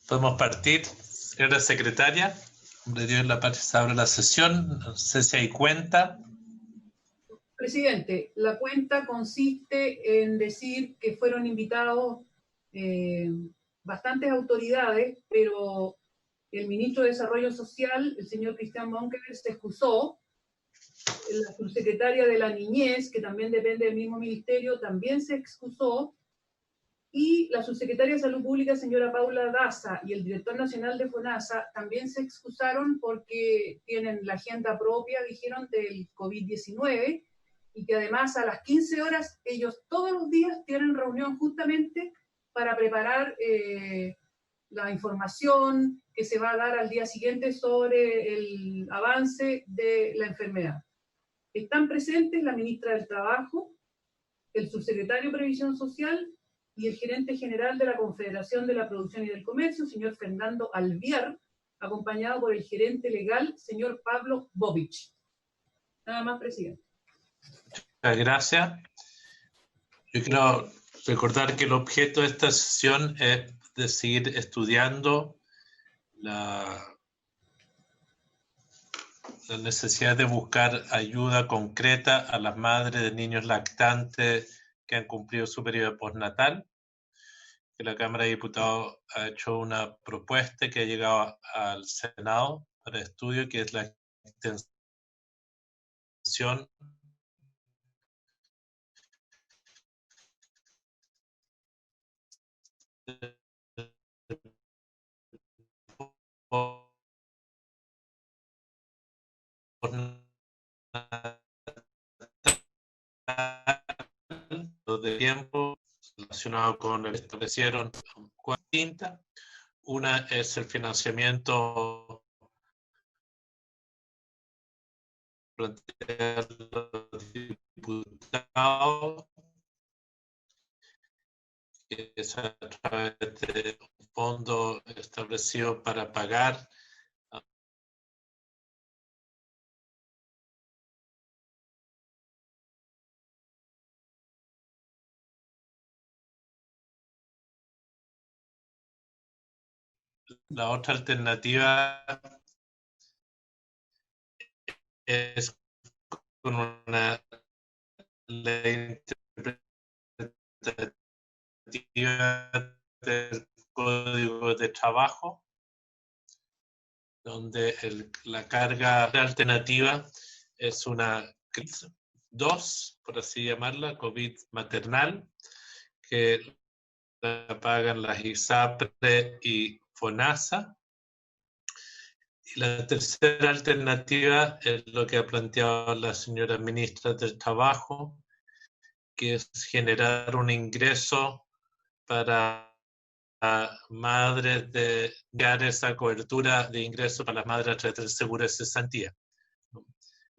Podemos partir. Señora secretaria, de Dios la paz, se abre la sesión. No sé si hay cuenta. Presidente, la cuenta consiste en decir que fueron invitados bastantes autoridades, pero el ministro de Desarrollo Social, el señor Cristian Monkever, se excusó. La subsecretaria de la Niñez, que también depende del mismo ministerio, también se excusó. Y la subsecretaria de Salud Pública, señora Paula Daza, y el director nacional de FONASA también se excusaron porque tienen la agenda propia, dijeron, del COVID-19, y que además a las 15 horas ellos todos los días tienen reunión justamente para preparar la información que se va a dar al día siguiente sobre el avance de la enfermedad. Están presentes la ministra del Trabajo, el subsecretario de Previsión Social y el gerente general de la Confederación de la Producción y del Comercio, señor Fernando Alviar, acompañado por el gerente legal, señor Pablo Bovich. Nada más, presidente. Muchas gracias. Yo quiero recordar que el objeto de esta sesión es de seguir estudiando la necesidad de buscar ayuda concreta a las madres de niños lactantes que han cumplido su periodo postnatal. Que la Cámara de Diputados ha hecho una propuesta que ha llegado al Senado para estudio, que es la extensión de tiempo relacionado con el establecieron cuatro distintas. Una es el financiamiento planteado los diputados, que es a través de un fondo establecido para pagar la otra alternativa es con una ley interpretativa del Código de Trabajo, donde la carga alternativa es una crisis 2, por así llamarla, COVID maternal, que la pagan las ISAPRE y FONASA. Y la tercera alternativa es lo que ha planteado la señora ministra del Trabajo, que es generar un ingreso para madres, de dar esa cobertura de ingresos para las madres a través del seguro de cesantía.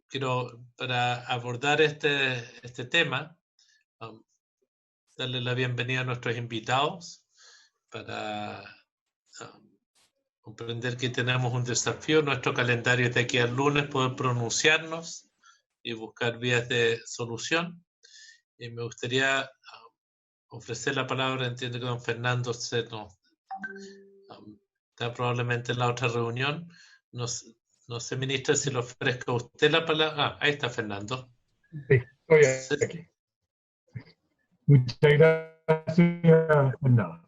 Quiero, para abordar este tema, darle la bienvenida a nuestros invitados para comprender que tenemos un desafío. Nuestro calendario es de aquí al lunes poder pronunciarnos y buscar vías de solución. Y me gustaría ofrecer la palabra, entiendo que don Fernando está probablemente en la otra reunión. No sé, ministra, si le ofrezca a usted la palabra. Ahí está Fernando. Sí, estoy aquí. Muchas gracias, Fernando.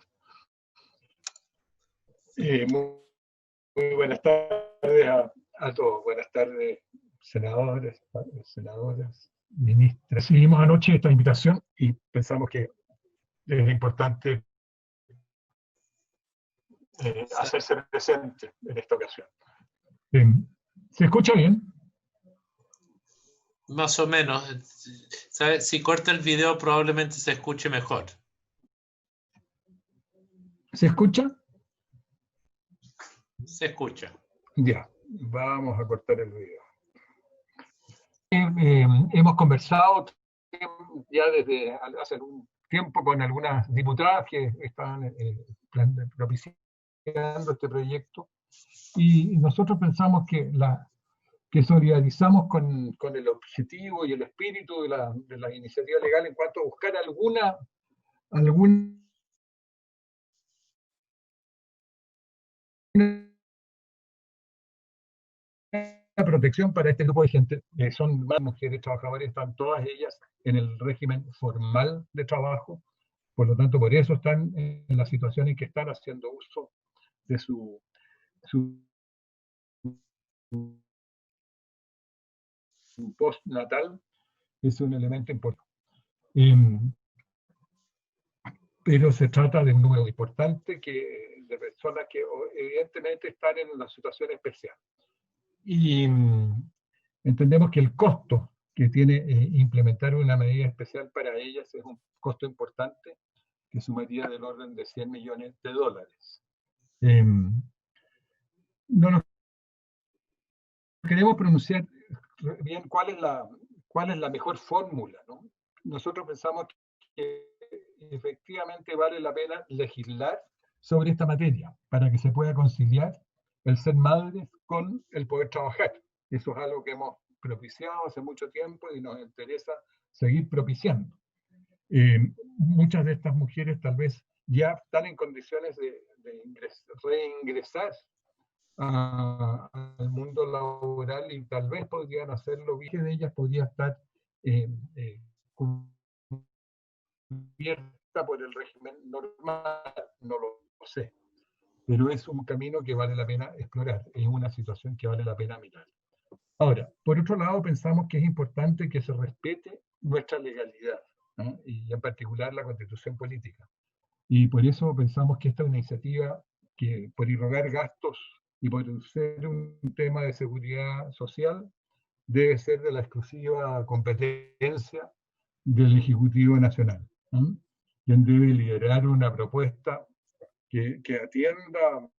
Muy buenas tardes a todos. Buenas tardes, senadores, senadoras, ministras. Recibimos anoche esta invitación y pensamos que es importante hacerse presente en esta ocasión. ¿Se escucha bien? Más o menos. ¿Sabe? Si corta el video probablemente se escuche mejor. ¿Se escucha? Se escucha. Ya, vamos a cortar el video. Hemos conversado ya desde hace un tiempo con algunas diputadas que estaban propiciando este proyecto, y nosotros pensamos que solidarizamos con el objetivo y el espíritu de la iniciativa legal en cuanto a buscar alguna protección para este grupo de gente. Son más mujeres trabajadoras, están todas ellas en el régimen formal de trabajo, por lo tanto, por eso están en la situación en que están haciendo uso de su postnatal, es un elemento importante. Pero se trata de un número importante de personas que evidentemente están en una situación especial. Y entendemos que el costo que tiene implementar una medida especial para ellas es un costo importante que sumaría del orden de $100 millones. No nos queremos pronunciar bien cuál es la mejor fórmula, ¿no? Nosotros pensamos que efectivamente vale la pena legislar sobre esta materia para que se pueda conciliar el ser madres con el poder trabajar. Eso es algo que hemos propiciado hace mucho tiempo y nos interesa seguir propiciando. Muchas de estas mujeres tal vez ya están en condiciones de reingresar al mundo laboral y tal vez podrían hacerlo bien, de ellas podría estar cubierta por el régimen normal, no lo sé, pero es un camino que vale la pena explorar, es una situación que vale la pena mirar. Ahora, por otro lado, pensamos que es importante que se respete nuestra legalidad, ¿no? Y en particular la Constitución política. Y por eso pensamos que esta es una iniciativa que, por irrogar gastos y por ser un tema de seguridad social, debe ser de la exclusiva competencia del Ejecutivo Nacional, ¿no? Quien debe liderar una propuesta que atienda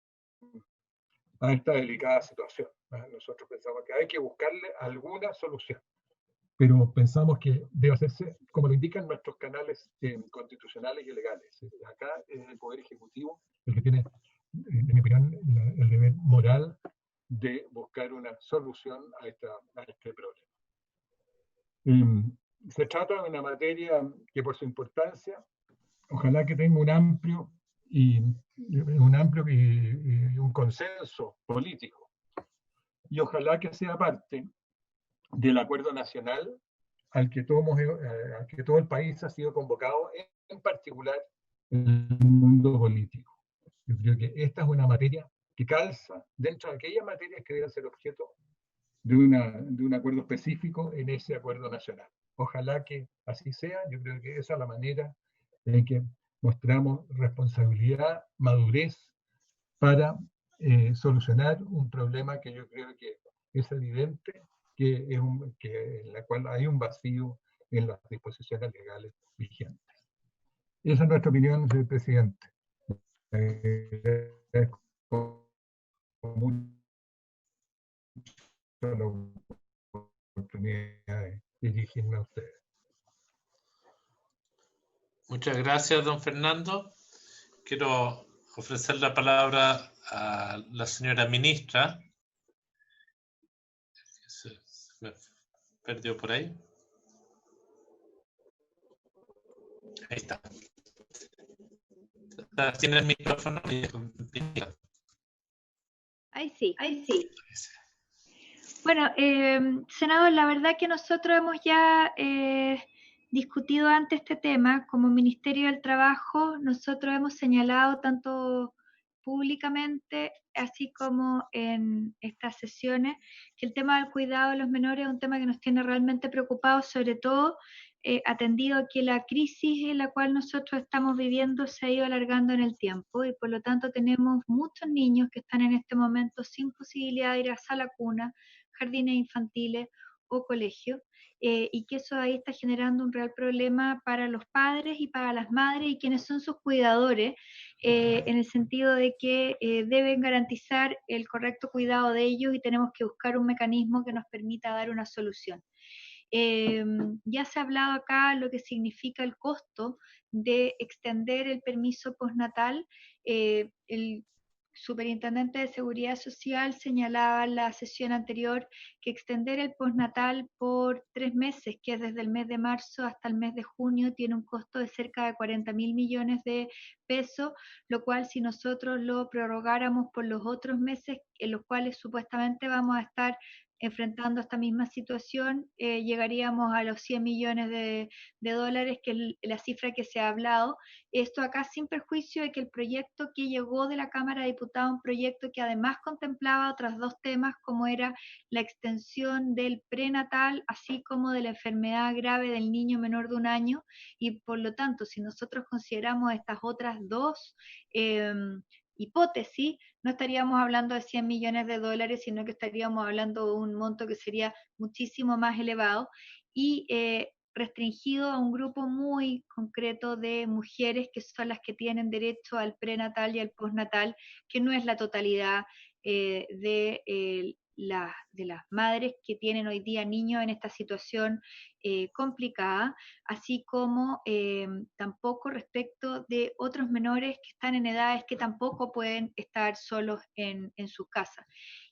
a esta delicada situación, ¿no? Nosotros pensamos que hay que buscarle alguna solución, pero pensamos que debe hacerse, como lo indican nuestros canales constitucionales y legales. Acá es el Poder Ejecutivo el que tiene, en mi opinión, el deber moral de buscar una solución a este problema. Se trata de una materia que por su importancia, ojalá que tenga un amplio y un consenso político, y ojalá que sea parte del acuerdo nacional al que todo el país ha sido convocado, en particular el mundo político. Yo creo que esta es una materia que calza dentro de aquellas materias que deben ser objeto de un acuerdo específico en ese acuerdo nacional. Ojalá que así sea. Yo creo que esa es la manera en que mostramos responsabilidad, madurez para solucionar un problema que yo creo que es evidente en la cual hay un vacío en las disposiciones legales vigentes. Esa es nuestra opinión, señor presidente. Mucho la oportunidad de dirigirme a ustedes. Muchas gracias, don Fernando. Quiero ofrecer la palabra a la señora ministra. Se me perdió por ahí. Ahí está. Tiene el micrófono. Ahí sí. Bueno, senador, la verdad que nosotros hemos ya discutido antes este tema. Como Ministerio del Trabajo, nosotros hemos señalado tanto públicamente, así como en estas sesiones, que el tema del cuidado de los menores es un tema que nos tiene realmente preocupados, sobre todo atendido a que la crisis en la cual nosotros estamos viviendo se ha ido alargando en el tiempo, y por lo tanto tenemos muchos niños que están en este momento sin posibilidad de ir a sala cuna, jardines infantiles o colegios, y que eso ahí está generando un real problema para los padres y para las madres y quienes son sus cuidadores, en el sentido de que deben garantizar el correcto cuidado de ellos y tenemos que buscar un mecanismo que nos permita dar una solución. Ya se ha hablado acá lo que significa el costo de extender el permiso postnatal. El superintendente de Seguridad Social señalaba en la sesión anterior que extender el postnatal por 3 meses, que es desde el mes de marzo hasta el mes de junio, tiene un costo de cerca de 40.000 millones de pesos, lo cual si nosotros lo prorrogáramos por los otros meses, en los cuales supuestamente vamos a estar enfrentando esta misma situación, llegaríamos a los 100 millones de dólares, que es la cifra que se ha hablado. Esto acá sin perjuicio de que el proyecto que llegó de la Cámara de Diputados, un proyecto que además contemplaba otros dos temas, como era la extensión del prenatal, así como de la enfermedad grave del niño menor de 1 año, y por lo tanto, si nosotros consideramos estas otras dos hipótesis, no estaríamos hablando de 100 millones de dólares, sino que estaríamos hablando de un monto que sería muchísimo más elevado y restringido a un grupo muy concreto de mujeres, que son las que tienen derecho al prenatal y al postnatal, que no es la totalidad de las madres que tienen hoy día niños en esta situación complicada, así como tampoco respecto de otros menores que están en edades que tampoco pueden estar solos en su casa.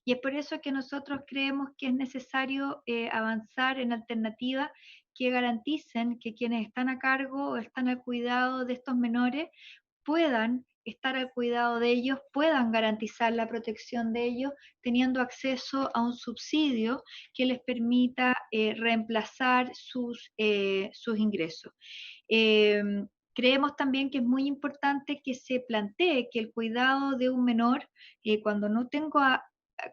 Y es por eso que nosotros creemos que es necesario avanzar en alternativas que garanticen que quienes están a cargo o están al cuidado de estos menores puedan estar al cuidado de ellos, puedan garantizar la protección de ellos, teniendo acceso a un subsidio que les permita reemplazar sus ingresos. Creemos también que es muy importante que se plantee que el cuidado de un menor, cuando no tengo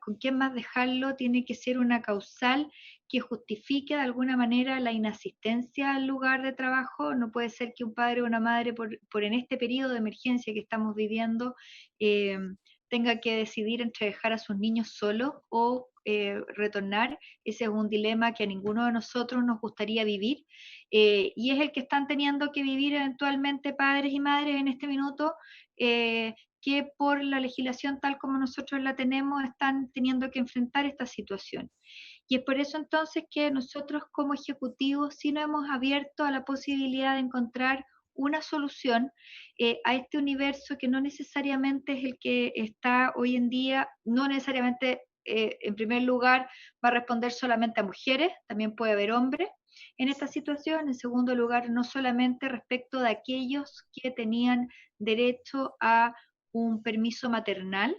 con quién más dejarlo, tiene que ser una causal que justifique de alguna manera la inasistencia al lugar de trabajo. No puede ser que un padre o una madre, por en este periodo de emergencia que estamos viviendo, tenga que decidir entre dejar a sus niños solos o retornar. Ese es un dilema que a ninguno de nosotros nos gustaría vivir, y es el que están teniendo que vivir eventualmente padres y madres en este minuto, que por la legislación tal como nosotros la tenemos están teniendo que enfrentar esta situación. Y es por eso entonces que nosotros como ejecutivos sí nos hemos abierto a la posibilidad de encontrar una solución a este universo que no necesariamente es el que está hoy en día, no necesariamente en primer lugar va a responder solamente a mujeres, también puede haber hombres en esta situación. En segundo lugar, no solamente respecto de aquellos que tenían derecho a un permiso maternal,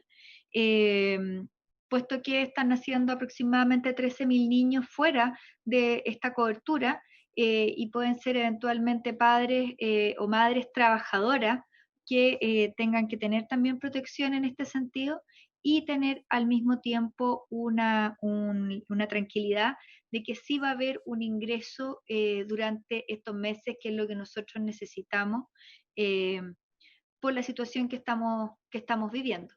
puesto que están naciendo aproximadamente 13.000 niños fuera de esta cobertura, y pueden ser eventualmente padres o madres trabajadoras que tengan que tener también protección en este sentido, y tener al mismo tiempo una tranquilidad de que sí va a haber un ingreso durante estos meses, que es lo que nosotros necesitamos por la situación que estamos viviendo.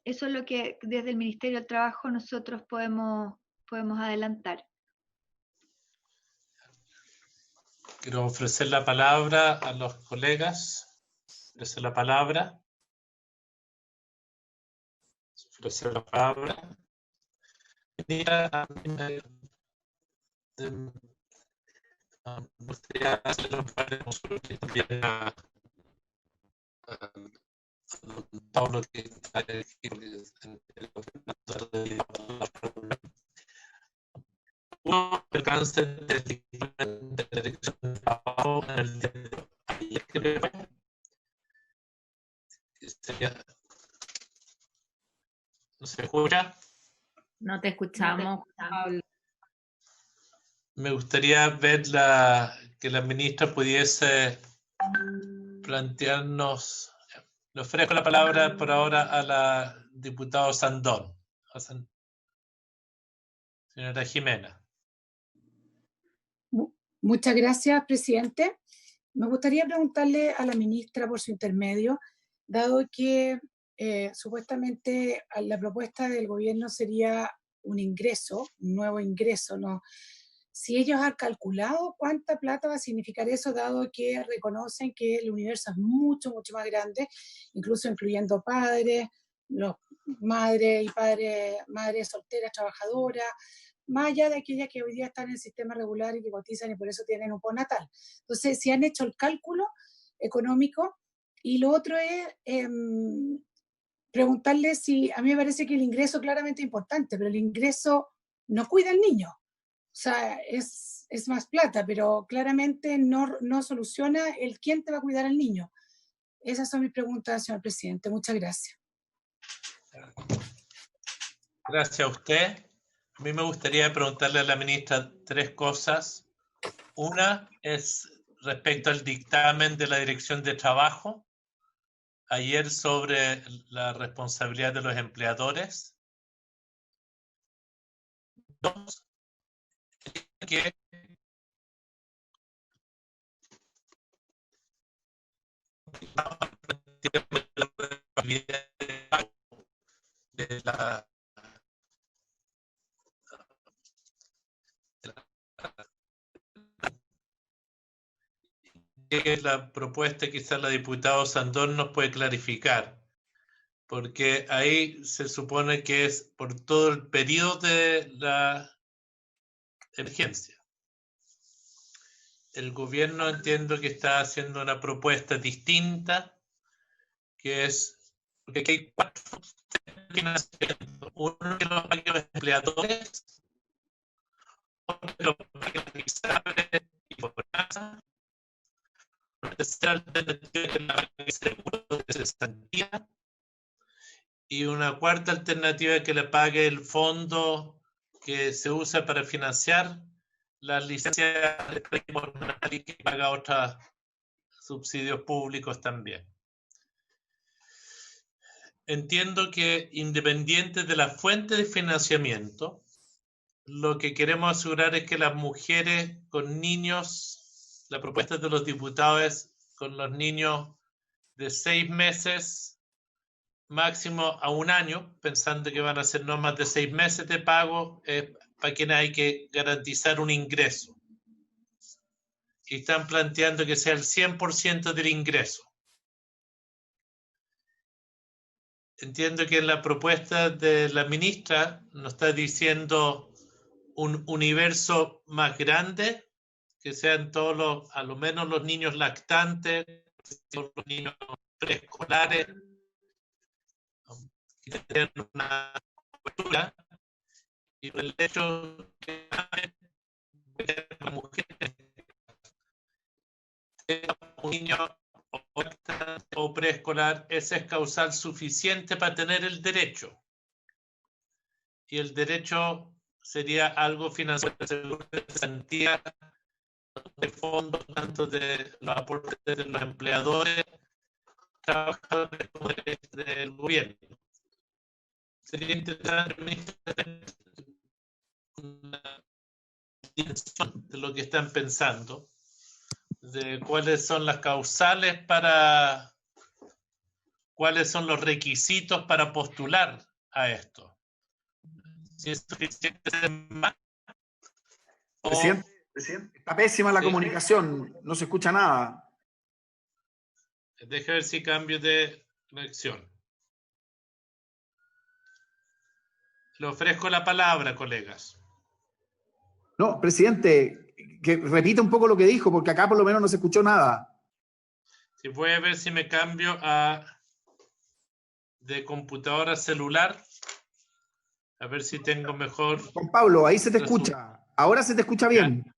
Eso es lo que desde el Ministerio del Trabajo nosotros podemos adelantar. Quiero ofrecer la palabra a los colegas. Ofrecer la palabra. Ofrecer la palabra. Me gustaría hacer un par de consultas también a Pablo, que está aquí, uno, el cáncer de la dirección de trabajo en el día de ayer, creo que sería. ¿No se escucha? No te escuchamos, Pablo. Me gustaría ver que la ministra pudiese plantearnos. Le ofrezco la palabra por ahora a la diputada Sandón. Señora Jimena. Muchas gracias, presidente. Me gustaría preguntarle a la ministra por su intermedio, dado que supuestamente la propuesta del gobierno sería un ingreso, un nuevo ingreso, ¿no? Si ellos han calculado cuánta plata va a significar eso, dado que reconocen que el universo es mucho, mucho más grande, incluso incluyendo padres, los madres y padres, madres solteras, trabajadoras, más allá de aquellas que hoy día están en el sistema regular y que cotizan y por eso tienen un postnatal. Entonces, si han hecho el cálculo económico. Y lo otro es preguntarle si, a mí me parece que el ingreso claramente es importante, pero el ingreso no cuida al niño. O sea, es más plata, pero claramente no soluciona el quién te va a cuidar al niño. Esas son mis preguntas, señor presidente. Muchas gracias. Gracias a usted. A mí me gustaría preguntarle a la ministra 3 cosas. Una es respecto al dictamen de la Dirección de Trabajo ayer sobre la responsabilidad de los empleadores. 2, que de la propuesta, quizás la diputada Sandón nos puede clarificar, porque ahí se supone que es por todo el periodo de la emergencia. El gobierno entiendo que está haciendo una propuesta distinta, que es, porque aquí hay 4 financiamientos. Uno que lo paguen los empleadores, otro que lo paguen los ISAPRE y FONASA, una tercera alternativa que la pague el seguro de cesantía, y una cuarta alternativa que le pague el fondo que se usa para financiar las licencias de préstamo y que paga otros subsidios públicos también. Entiendo que independiente de la fuente de financiamiento, lo que queremos asegurar es que las mujeres con niños, la propuesta de los diputados es con los niños de 6 meses máximo a 1 año, pensando que van a ser no más de 6 meses de pago, para quienes hay que garantizar un ingreso. Y están planteando que sea el 100% del ingreso. Entiendo que en la propuesta de la ministra nos está diciendo un universo más grande, que sean todos los, a lo menos los niños lactantes, los niños preescolares, y tener una cobertura, y el hecho que las mujeres un niño o preescolar, ese es causal suficiente para tener el derecho. Y el derecho sería algo financiado de garantía de fondos, tanto de los aportes de los empleadores, trabajadores como del gobierno. Sería interesante una definición de lo que están pensando, de cuáles son las causales para, cuáles son los requisitos para postular a esto. Si es suficiente más. Presidente, está pésima la comunicación, no se escucha nada. Deja ver si cambio de conexión. Le ofrezco la palabra, colegas. No, presidente, que repita un poco lo que dijo, porque acá por lo menos no se escuchó nada. Si puede ver si me cambio a de computadora a celular, a ver si tengo mejor. Juan Pablo, ahí se te escucha. Ahora se te escucha bien.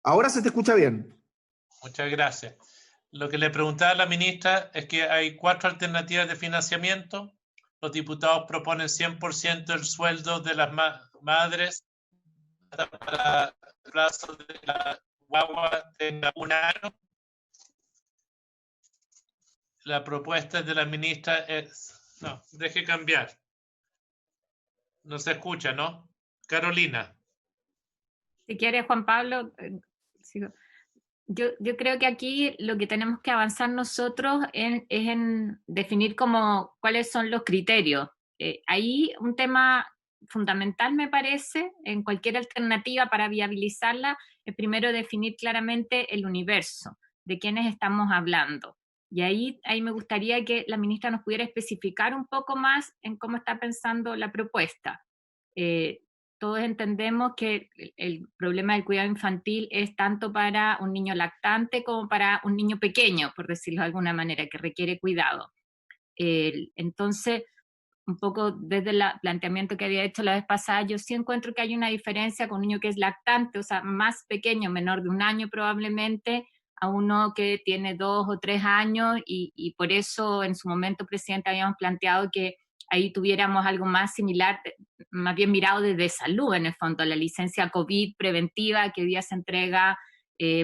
Ahora se te escucha bien. Muchas gracias. Lo que le preguntaba a la ministra es que hay 4 alternativas de financiamiento. Los diputados proponen 100% del sueldo de las madres para el plazo de la guagua tenga 1 año. La propuesta de la ministra es... No, deje cambiar. No se escucha, ¿no? Carolina. Si quieres, Juan Pablo, sigo. Yo creo que aquí lo que tenemos que avanzar nosotros es en definir cuáles son los criterios. Ahí un tema fundamental, me parece, en cualquier alternativa para viabilizarla, es primero definir claramente el universo, de quiénes estamos hablando. Y ahí me gustaría que la ministra nos pudiera especificar un poco más en cómo está pensando la propuesta. Todos entendemos que el problema del cuidado infantil es tanto para un niño lactante como para un niño pequeño, por decirlo de alguna manera, que requiere cuidado. Entonces, un poco desde el planteamiento que había hecho la vez pasada, yo sí encuentro que hay una diferencia con un niño que es lactante, o sea, más pequeño, menor de 1 año probablemente, a uno que tiene 2 o 3 años, y por eso en su momento, presidente, habíamos planteado que ahí tuviéramos algo más similar, más bien mirado desde salud, en el fondo, la licencia COVID preventiva que hoy día se entrega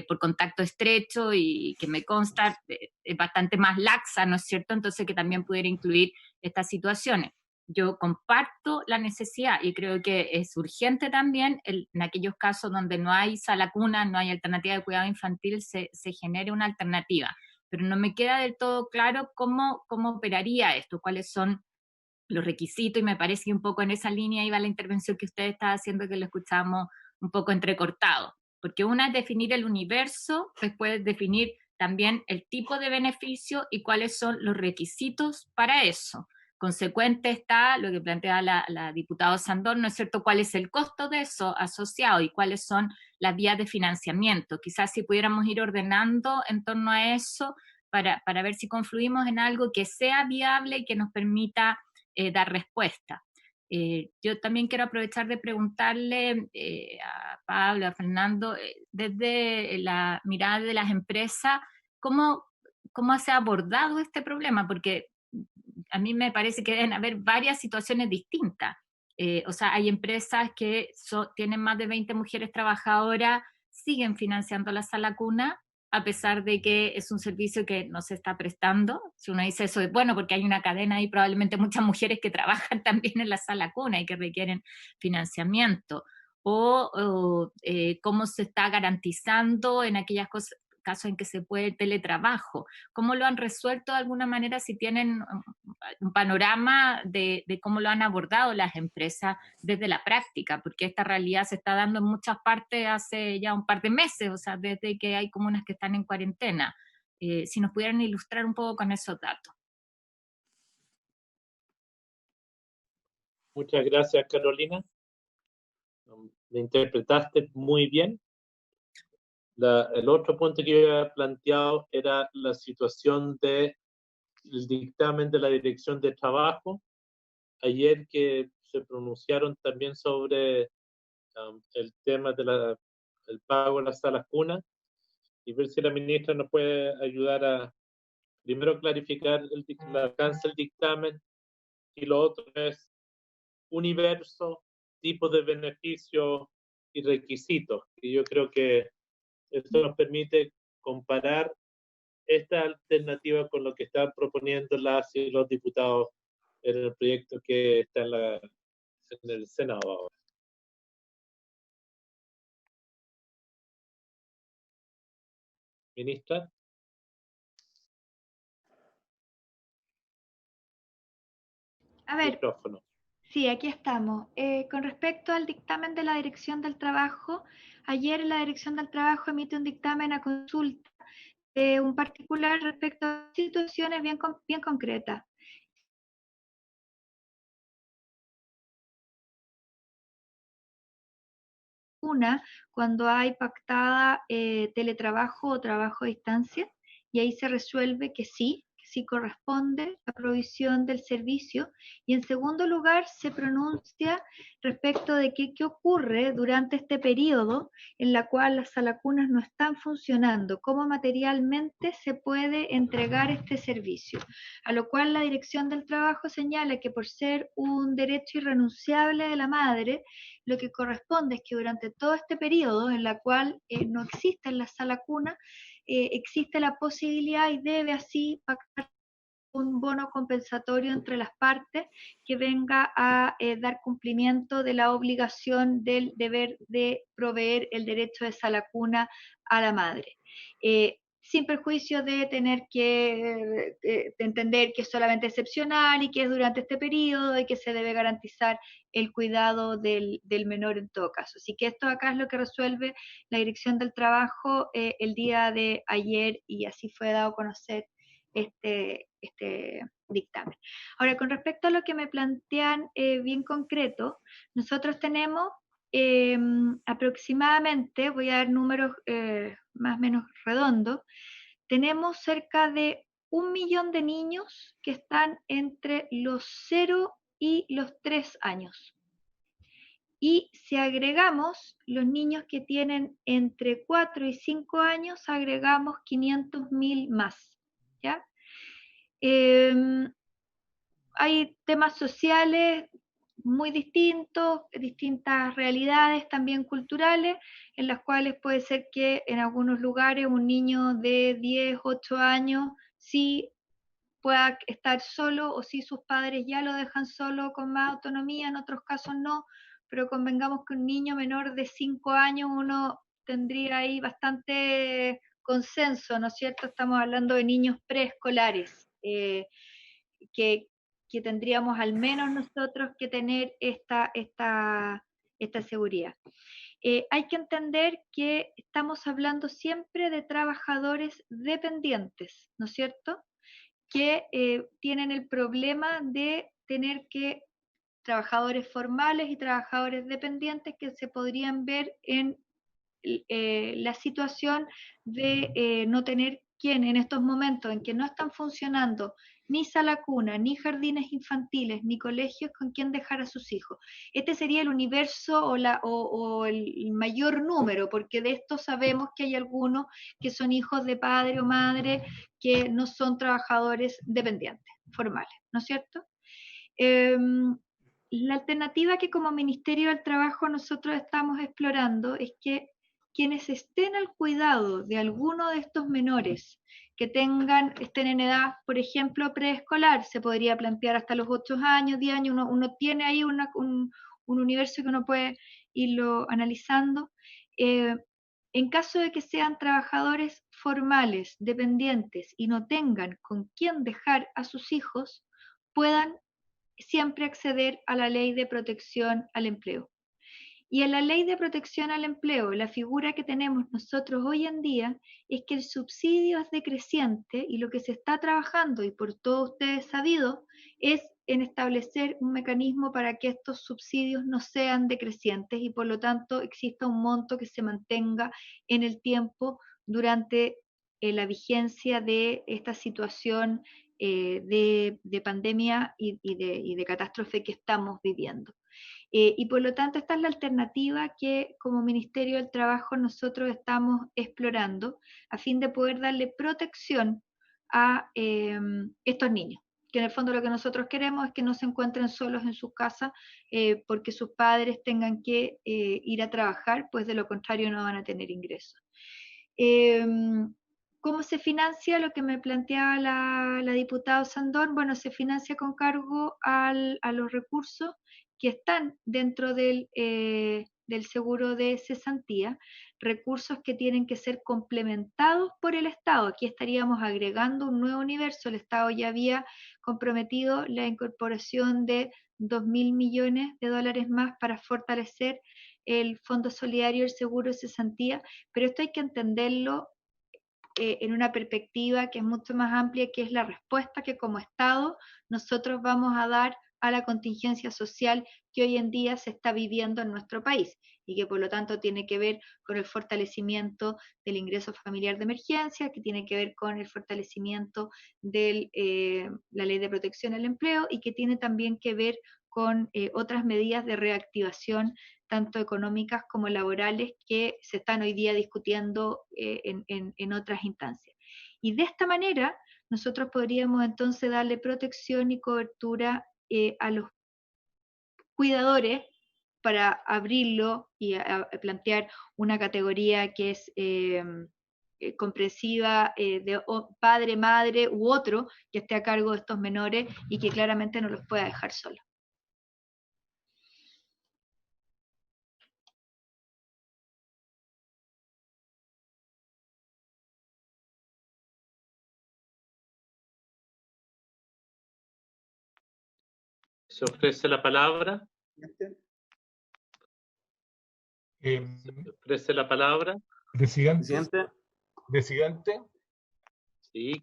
por contacto estrecho y que me consta es bastante más laxa, ¿no es cierto? Entonces que también pudiera incluir estas situaciones. Yo comparto la necesidad y creo que es urgente también en aquellos casos donde no hay sala cuna, no hay alternativa de cuidado infantil, se genere una alternativa. Pero no me queda del todo claro cómo operaría esto, cuáles son los requisitos, y me parece que un poco en esa línea iba la intervención que usted estaba haciendo, que lo escuchamos un poco entrecortado. Porque una es definir el universo, después definir también el tipo de beneficio y cuáles son los requisitos para eso. Consecuente está lo que plantea la diputada Sandón, ¿no es cierto? ¿Cuál es el costo de eso asociado y cuáles son las vías de financiamiento? Quizás si pudiéramos ir ordenando en torno a eso para ver si confluimos en algo que sea viable y que nos permita dar respuesta. Yo también quiero aprovechar de preguntarle a Pablo, a Fernando, desde la mirada de las empresas, ¿cómo se ha abordado este problema? Porque a mí me parece que deben haber varias situaciones distintas. O sea, hay empresas que tienen más de 20 mujeres trabajadoras, siguen financiando la sala cuna, a pesar de que es un servicio que no se está prestando. Si uno dice eso es bueno, porque hay una cadena y probablemente muchas mujeres que trabajan también en la sala cuna y que requieren financiamiento. O cómo se está garantizando en aquellas casos en que se puede el teletrabajo. ¿Cómo lo han resuelto de alguna manera, si tienen un panorama de cómo lo han abordado las empresas desde la práctica? Porque esta realidad se está dando en muchas partes hace ya un par de meses, o sea, desde que hay comunas que están en cuarentena. Si nos pudieran ilustrar un poco con esos datos. Muchas gracias, Carolina. Me interpretaste muy bien. El otro punto que yo había planteado era la situación del dictamen de la Dirección de Trabajo. Ayer que se pronunciaron también sobre el tema del pago de las salas cunas, y ver si la ministra nos puede ayudar a primero clarificar el alcance del dictamen, y lo otro es universo, tipo de beneficio y requisitos. Y yo creo que esto nos permite comparar esta alternativa con lo que están proponiendo las y los diputados en el proyecto que está en el Senado ahora. Ministra. A ver, Micrófono. sí, aquí estamos. Con respecto al dictamen de la Dirección del Trabajo, ayer la Dirección del Trabajo emite un dictamen a consulta de un particular respecto a situaciones bien concretas. Una, cuando hay pactada teletrabajo o trabajo a distancia, y ahí se resuelve que sí corresponde la provisión del servicio. Y en segundo lugar, se pronuncia respecto de qué ocurre durante este periodo en la cual las salacunas no están funcionando, cómo materialmente se puede entregar este servicio. A lo cual la Dirección del Trabajo señala que por ser un derecho irrenunciable de la madre, lo que corresponde es que durante todo este periodo en la cual no existe la sala cuna, existe la posibilidad y debe así pactar un bono compensatorio entre las partes que venga a dar cumplimiento de la obligación del deber de proveer el derecho de sala cuna a la madre. Sin perjuicio de tener que entender que es solamente excepcional y que es durante este periodo y que se debe garantizar el cuidado del menor en todo caso. Así que esto acá es lo que resuelve la Dirección del Trabajo el día de ayer, y así fue dado a conocer este dictamen. Ahora, con respecto a lo que me plantean bien concreto, nosotros tenemos aproximadamente, voy a dar números más o menos redondos, tenemos cerca de 1 millón de niños que están entre los 0 y los 3 años. Y si agregamos los niños que tienen entre 4 y 5 años, agregamos 500.000 más, ¿ya? hay temas sociales muy distintos, distintas realidades también culturales, en las cuales puede ser que en algunos lugares un niño de 10, 8 años sí pueda estar solo, o si sus padres ya lo dejan solo con más autonomía, en otros casos no, pero convengamos que un niño menor de 5 años uno tendría ahí bastante consenso, ¿no es cierto? Estamos hablando de niños preescolares, que tendríamos al menos nosotros que tener esta seguridad. Hay que entender que estamos hablando siempre de trabajadores dependientes, ¿no es cierto? Que tienen el problema de tener que trabajadores formales y trabajadores dependientes que se podrían ver en la situación de no tener quien en estos momentos en que no están funcionando ni sala cuna, ni jardines infantiles, ni colegios con quien dejar a sus hijos. Este sería el universo o el mayor número, porque de esto sabemos que hay algunos que son hijos de padre o madre que no son trabajadores dependientes, formales, ¿no es cierto? La alternativa que como Ministerio del Trabajo nosotros estamos explorando es que quienes estén al cuidado de alguno de estos menores que estén en edad, por ejemplo, preescolar, se podría plantear hasta los 8 años, 10 años, uno tiene ahí un universo que uno puede irlo analizando. En caso de que sean trabajadores formales, dependientes, y no tengan con quién dejar a sus hijos, puedan siempre acceder a la ley de protección al empleo. Y en la ley de protección al empleo, la figura que tenemos nosotros hoy en día es que el subsidio es decreciente y lo que se está trabajando, y por todos ustedes sabido, es en establecer un mecanismo para que estos subsidios no sean decrecientes y por lo tanto exista un monto que se mantenga en el tiempo durante la vigencia de esta situación de pandemia y de catástrofe que estamos viviendo. Y por lo tanto esta es la alternativa que como Ministerio del Trabajo nosotros estamos explorando a fin de poder darle protección a estos niños, que en el fondo lo que nosotros queremos es que no se encuentren solos en sus casas porque sus padres tengan que ir a trabajar, pues de lo contrario no van a tener ingresos. ¿Cómo se financia? Lo que me planteaba la diputada Sandón, bueno, se financia con cargo a los recursos que están dentro del seguro de cesantía, recursos que tienen que ser complementados por el Estado. Aquí estaríamos agregando un nuevo universo. El Estado ya había comprometido la incorporación de 2.000 millones de dólares más para fortalecer el Fondo Solidario del Seguro de Cesantía, pero esto hay que entenderlo en una perspectiva que es mucho más amplia, que es la respuesta que como Estado nosotros vamos a dar a la contingencia social que hoy en día se está viviendo en nuestro país y que por lo tanto tiene que ver con el fortalecimiento del ingreso familiar de emergencia, que tiene que ver con el fortalecimiento de la ley de protección al empleo y que tiene también que ver con otras medidas de reactivación tanto económicas como laborales que se están hoy día discutiendo en otras instancias. Y de esta manera nosotros podríamos entonces darle protección y cobertura a los cuidadores para abrirlo y a plantear una categoría que es comprensiva de padre, madre u otro que esté a cargo de estos menores y que claramente no los pueda dejar solos. ¿Se ofrece la palabra? ¿Se ofrece la palabra? Presidente. Presidente. Sí.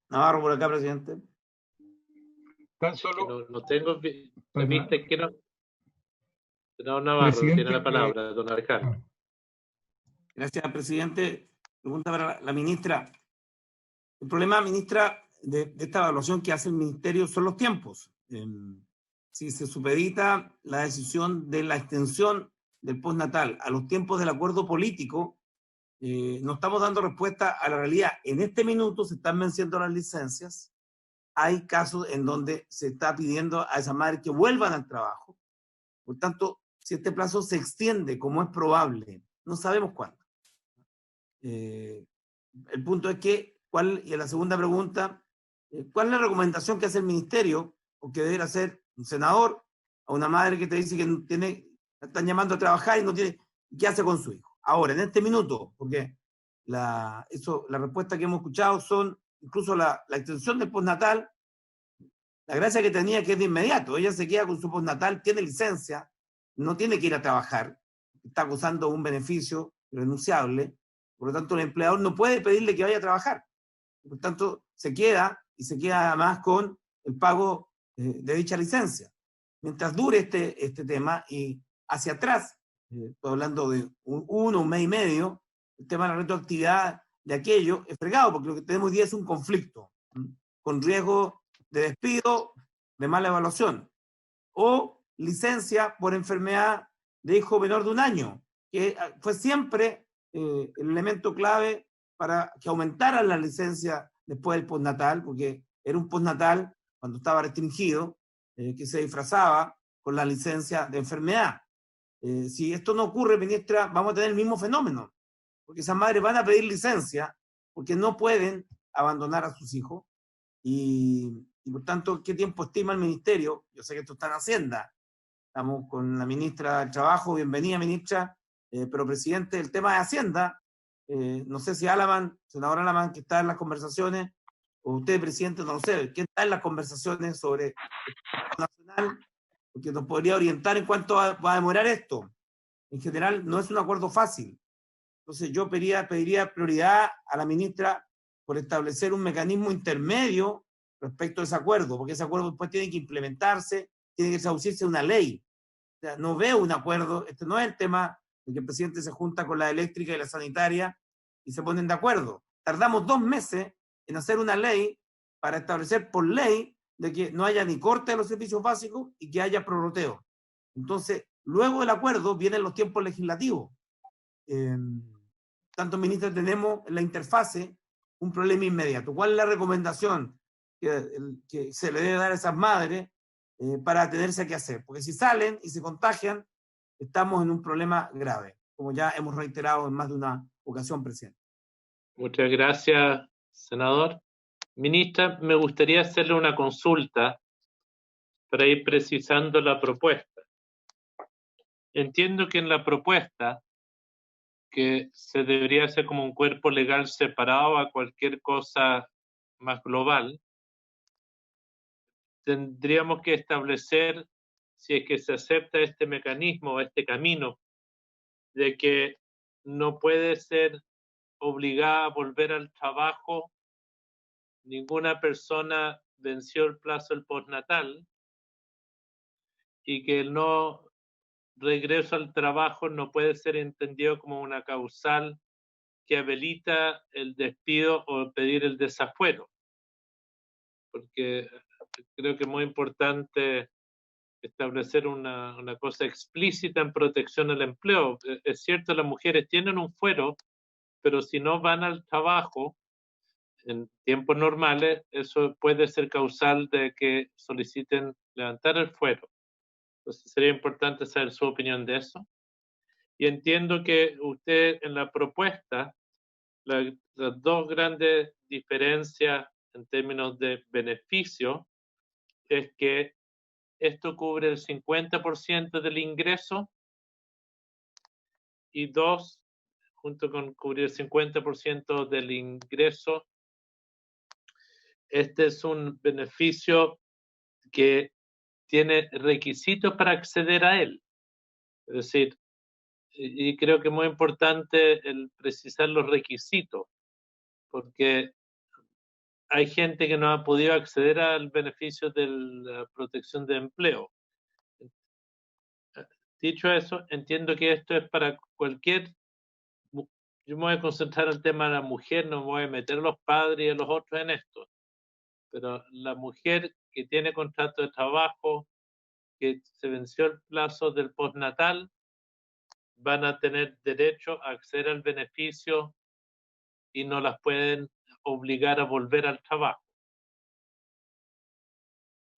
Navarro por acá, presidente. Tan solo. No tengo. ¿Permite que no? No, Navarro tiene la palabra, don Alejandro. Gracias, presidente. Pregunta para la ministra. El problema, ministra, de esta evaluación que hace el ministerio son los tiempos. Si se supedita la decisión de la extensión del postnatal a los tiempos del acuerdo político, no estamos dando respuesta a la realidad. En este minuto se están venciendo las licencias hay casos en donde se está pidiendo a esas madres que vuelvan al trabajo. Por tanto, si este plazo se extiende, como es probable, no sabemos cuándo. El punto es que, y la segunda pregunta, ¿cuál es la recomendación que hace el ministerio o que debería hacer un senador a una madre que te dice que la están llamando a trabajar y no tiene, qué hace con su hijo? Ahora, en este minuto, porque la respuesta que hemos escuchado son incluso la extensión del postnatal. La gracia que tenía que es de inmediato, ella se queda con su postnatal, tiene licencia, no tiene que ir a trabajar, está gozando un beneficio irrenunciable, por lo tanto el empleador no puede pedirle que vaya a trabajar, por lo tanto se queda y se queda además con el pago de dicha licencia. Mientras dure este tema y hacia atrás, estoy hablando de un mes y medio, el tema de la retroactividad de aquello es fregado, porque lo que tenemos hoy día es un conflicto, con riesgo de despido, de mala evaluación, o licencia por enfermedad de hijo menor de 1 año, que fue siempre el elemento clave para que aumentaran las licencias después del postnatal, porque era un postnatal cuando estaba restringido, que se disfrazaba con la licencia de enfermedad. Si esto no ocurre, ministra, vamos a tener el mismo fenómeno, porque esas madres van a pedir licencia porque no pueden abandonar a sus hijos. Y por tanto, ¿qué tiempo estima el ministerio? Yo sé que esto está en Hacienda. Estamos con la ministra del Trabajo. Bienvenida, ministra. Pero, presidente, el tema de Hacienda, no sé si senador Alamán, que está en las conversaciones, o usted, presidente, no lo sé, ¿quién está en las conversaciones sobre el nacional? Porque nos podría orientar en cuánto va a demorar esto. En general, no es un acuerdo fácil. Entonces, yo pediría prioridad a la ministra por establecer un mecanismo intermedio respecto a ese acuerdo, porque ese acuerdo después tiene que implementarse, tiene que traducirse en una ley. O sea, no veo un acuerdo, este no es el tema de que el presidente se junta con la eléctrica y la sanitaria y se ponen de acuerdo. Tardamos 2 meses en hacer una ley para establecer por ley de que no haya ni corte de los servicios básicos y que haya prorroteo. Entonces, luego del acuerdo vienen los tiempos legislativos. Tanto, ministra, tenemos en la interfase un problema inmediato. ¿Cuál es la recomendación que se le debe dar a esas madres para tenerse a qué hacer? Porque si salen y se contagian, estamos en un problema grave, como ya hemos reiterado en más de una ocasión, presidente. Muchas gracias, senador. Ministra, me gustaría hacerle una consulta para ir precisando la propuesta. Entiendo que en la propuesta, que se debería hacer como un cuerpo legal separado a cualquier cosa más global, tendríamos que establecer, si es que se acepta este mecanismo, este camino, de que no puede ser obligada a volver al trabajo ninguna persona venció el plazo del postnatal y que el no regreso al trabajo no puede ser entendido como una causal que habilita el despido o pedir el desafuero. Porque creo que es muy importante establecer una cosa explícita en protección al empleo. Es cierto, las mujeres tienen un fuero, pero si no van al trabajo en tiempos normales, eso puede ser causal de que soliciten levantar el fuero. Entonces sería importante saber su opinión de eso. Y entiendo que usted en la propuesta, las 2 grandes diferencias en términos de beneficio es que esto cubre el 50% del ingreso y 2, junto con cubrir el 50% del ingreso, este es un beneficio que tiene requisitos para acceder a él. Es decir, y creo que es muy importante el precisar los requisitos, porque hay gente que no ha podido acceder al beneficio de la protección de empleo. Dicho eso, entiendo que esto es para cualquier... Yo me voy a concentrar en el tema de la mujer, no me voy a meter a los padres y a los otros en esto, pero la mujer que tiene contrato de trabajo, que se venció el plazo del postnatal, van a tener derecho a acceder al beneficio y no las pueden obligar a volver al trabajo.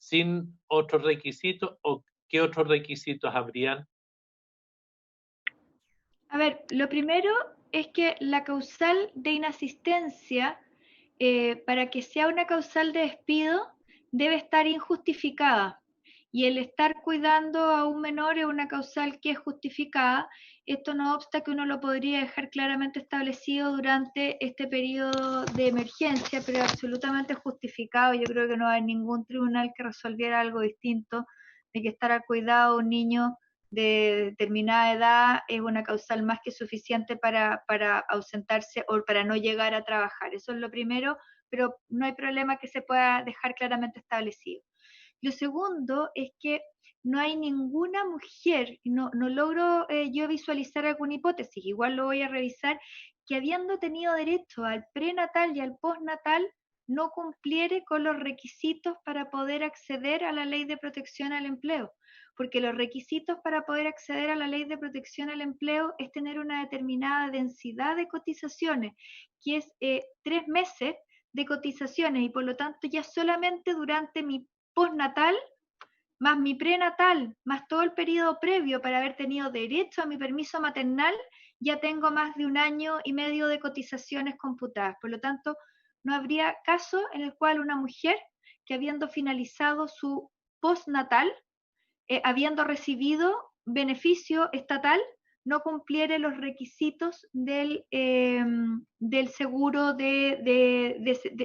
sin otros requisitos, o qué otros requisitos habrían? A ver, lo primero es que la causal de inasistencia, para que sea una causal de despido, debe estar injustificada. Y el estar cuidando a un menor es una causal que es justificada. Esto no obsta que uno lo podría dejar claramente establecido durante este periodo de emergencia, pero es absolutamente justificado. Yo creo que no hay ningún tribunal que resolviera algo distinto de que estar al cuidado de un niño de determinada edad es una causal más que suficiente para ausentarse o para no llegar a trabajar. Eso es lo primero, pero no hay problema que se pueda dejar claramente establecido. Lo segundo es que no hay ninguna mujer, no logro yo visualizar alguna hipótesis, igual lo voy a revisar, que habiendo tenido derecho al prenatal y al postnatal, no cumpliere con los requisitos para poder acceder a la Ley de Protección al Empleo, porque los requisitos para poder acceder a la Ley de Protección al Empleo es tener una determinada densidad de cotizaciones, que es 3 meses de cotizaciones, y por lo tanto ya solamente durante mi postnatal, más mi prenatal, más todo el periodo previo para haber tenido derecho a mi permiso maternal, ya tengo más de 1 año y medio de cotizaciones computadas. Por lo tanto, no habría caso en el cual una mujer que habiendo finalizado su postnatal, habiendo recibido beneficio estatal, no cumpliere los requisitos del seguro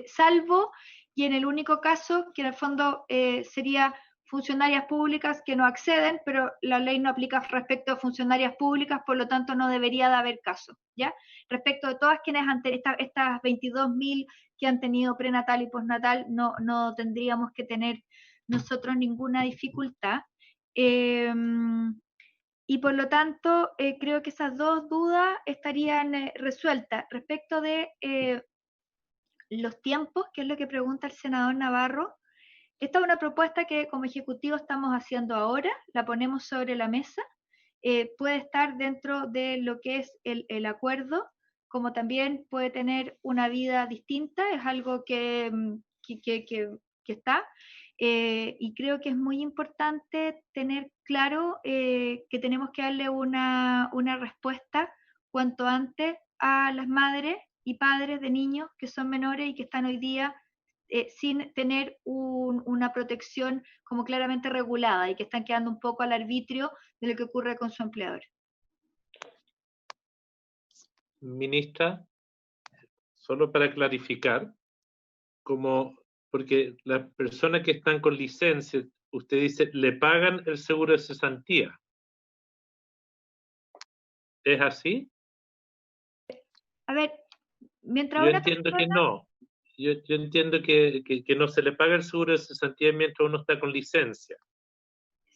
salvo, y en el único caso que en el fondo sería funcionarias públicas que no acceden, pero la ley no aplica respecto a funcionarias públicas, por lo tanto no debería de haber caso, ¿ya? Respecto de todas quienes estas 22.000 que han tenido prenatal y postnatal, no tendríamos que tener nosotros ninguna dificultad. Y por lo tanto, creo que esas dos dudas estarían resueltas. Respecto de los tiempos, que es lo que pregunta el senador Navarro, esta es una propuesta que como Ejecutivo estamos haciendo ahora, la ponemos sobre la mesa, puede estar dentro de lo que es el acuerdo, como también puede tener una vida distinta, es algo que está, y creo que es muy importante tener claro que tenemos que darle una respuesta cuanto antes a las madres y padres de niños que son menores y que están hoy día sin tener una protección como claramente regulada y que están quedando un poco al arbitrio de lo que ocurre con su empleador. Ministra, solo para clarificar, porque las personas que están con licencia, usted dice, le pagan el seguro de cesantía. ¿Es así? A ver, mientras yo entiendo que no. Yo entiendo que no se le paga el seguro de cesantía mientras uno está con licencia.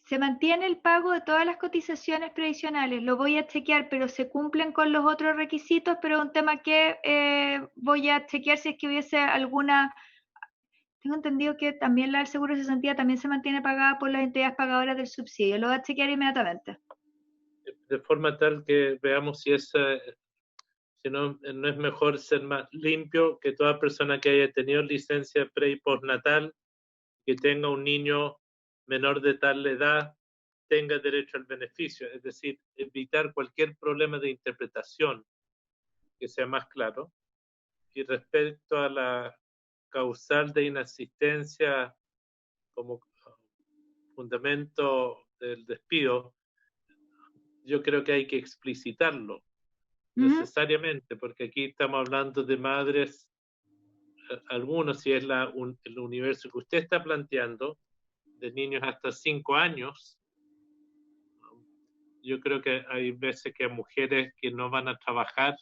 Se mantiene el pago de todas las cotizaciones previsionales, lo voy a chequear, pero se cumplen con los otros requisitos, pero es un tema que voy a chequear si es que hubiese alguna. Tengo entendido que también la del seguro de cesantía también se mantiene pagada por las entidades pagadoras del subsidio, lo voy a chequear inmediatamente. De forma tal que veamos si no es mejor ser más limpio, que toda persona que haya tenido licencia pre y postnatal, que tenga un niño menor de tal edad, tenga derecho al beneficio, es decir, evitar cualquier problema de interpretación, que sea más claro. Y respecto a la causal de inasistencia como fundamento del despido, yo creo que hay que explicitarlo necesariamente, porque aquí estamos hablando de madres, algunos, si es el universo que usted está planteando, de niños hasta 5 años, yo creo que hay veces que hay mujeres que no van a trabajar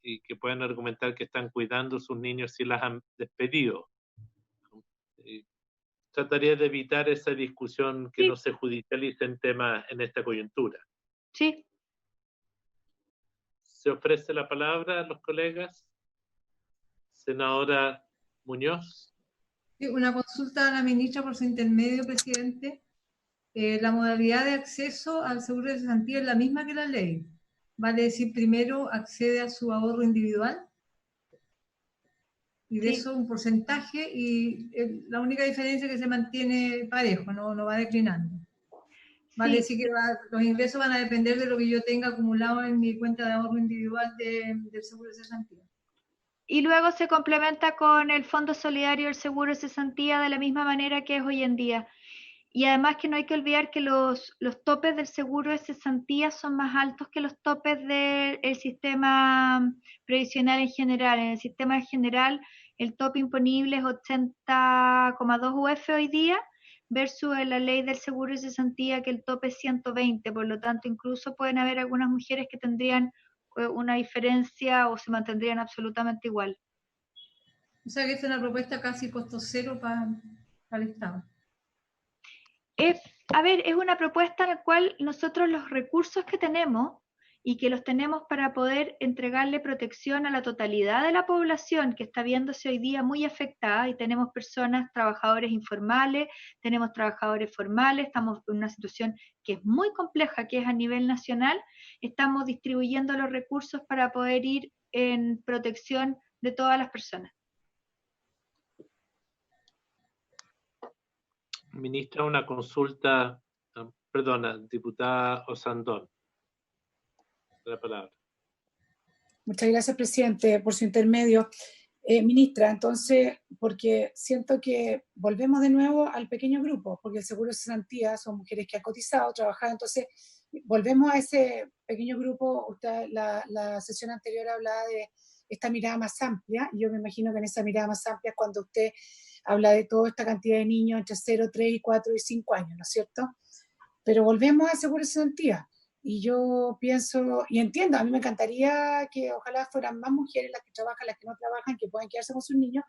y que pueden argumentar que están cuidando a sus niños si las han despedido. Y trataría de evitar esa discusión que no se judicialice en temas en esta coyuntura. Sí. ¿Se ofrece la palabra a los colegas? Senadora Muñoz. Sí, una consulta a la ministra por su intermedio, presidente. La modalidad de acceso al seguro de cesantía es la misma que la ley. Vale decir, primero accede a su ahorro individual. y de Sí. eso un porcentaje, y la única diferencia es que se mantiene parejo, no va declinando. Vale, Sí. decir que los ingresos van a depender de lo que yo tenga acumulado en mi cuenta de ahorro individual del seguro de cesantía. Y luego se complementa con el Fondo Solidario del Seguro de Cesantía de la misma manera que es hoy en día. Y además que no hay que olvidar que los topes del seguro de cesantía son más altos que los topes del sistema previsional en general. En el sistema en general, el tope imponible es 80,2 UF hoy día, versus en la ley del seguro de cesantía que el tope es 120. Por lo tanto, incluso pueden haber algunas mujeres que tendrían una diferencia o se mantendrían absolutamente igual. O sea que es una propuesta casi costo cero para el Estado. A ver, es una propuesta en la cual nosotros los recursos que tenemos y que los tenemos para poder entregarle protección a la totalidad de la población que está viéndose hoy día muy afectada, y tenemos personas, trabajadores informales, tenemos trabajadores formales, estamos en una situación que es muy compleja, que es a nivel nacional, estamos distribuyendo los recursos para poder ir en protección de todas las personas. Ministra, una consulta, perdona, diputada Osandón. La palabra. Muchas gracias, presidente, por su intermedio. Ministra, entonces, porque siento que volvemos de nuevo al pequeño grupo, porque el seguro de cesantía son mujeres que han cotizado, trabajado, entonces volvemos a ese pequeño grupo. Usted, la sesión anterior hablaba de esta mirada más amplia, y yo me imagino que en esa mirada más amplia es cuando usted habla de toda esta cantidad de niños entre 0, 3, 4 y 5 años, ¿no es cierto? Pero volvemos al seguro de cesantía. Y yo pienso, y entiendo, a mí me encantaría que ojalá fueran más mujeres las que trabajan, las que no trabajan, que puedan quedarse con sus niños,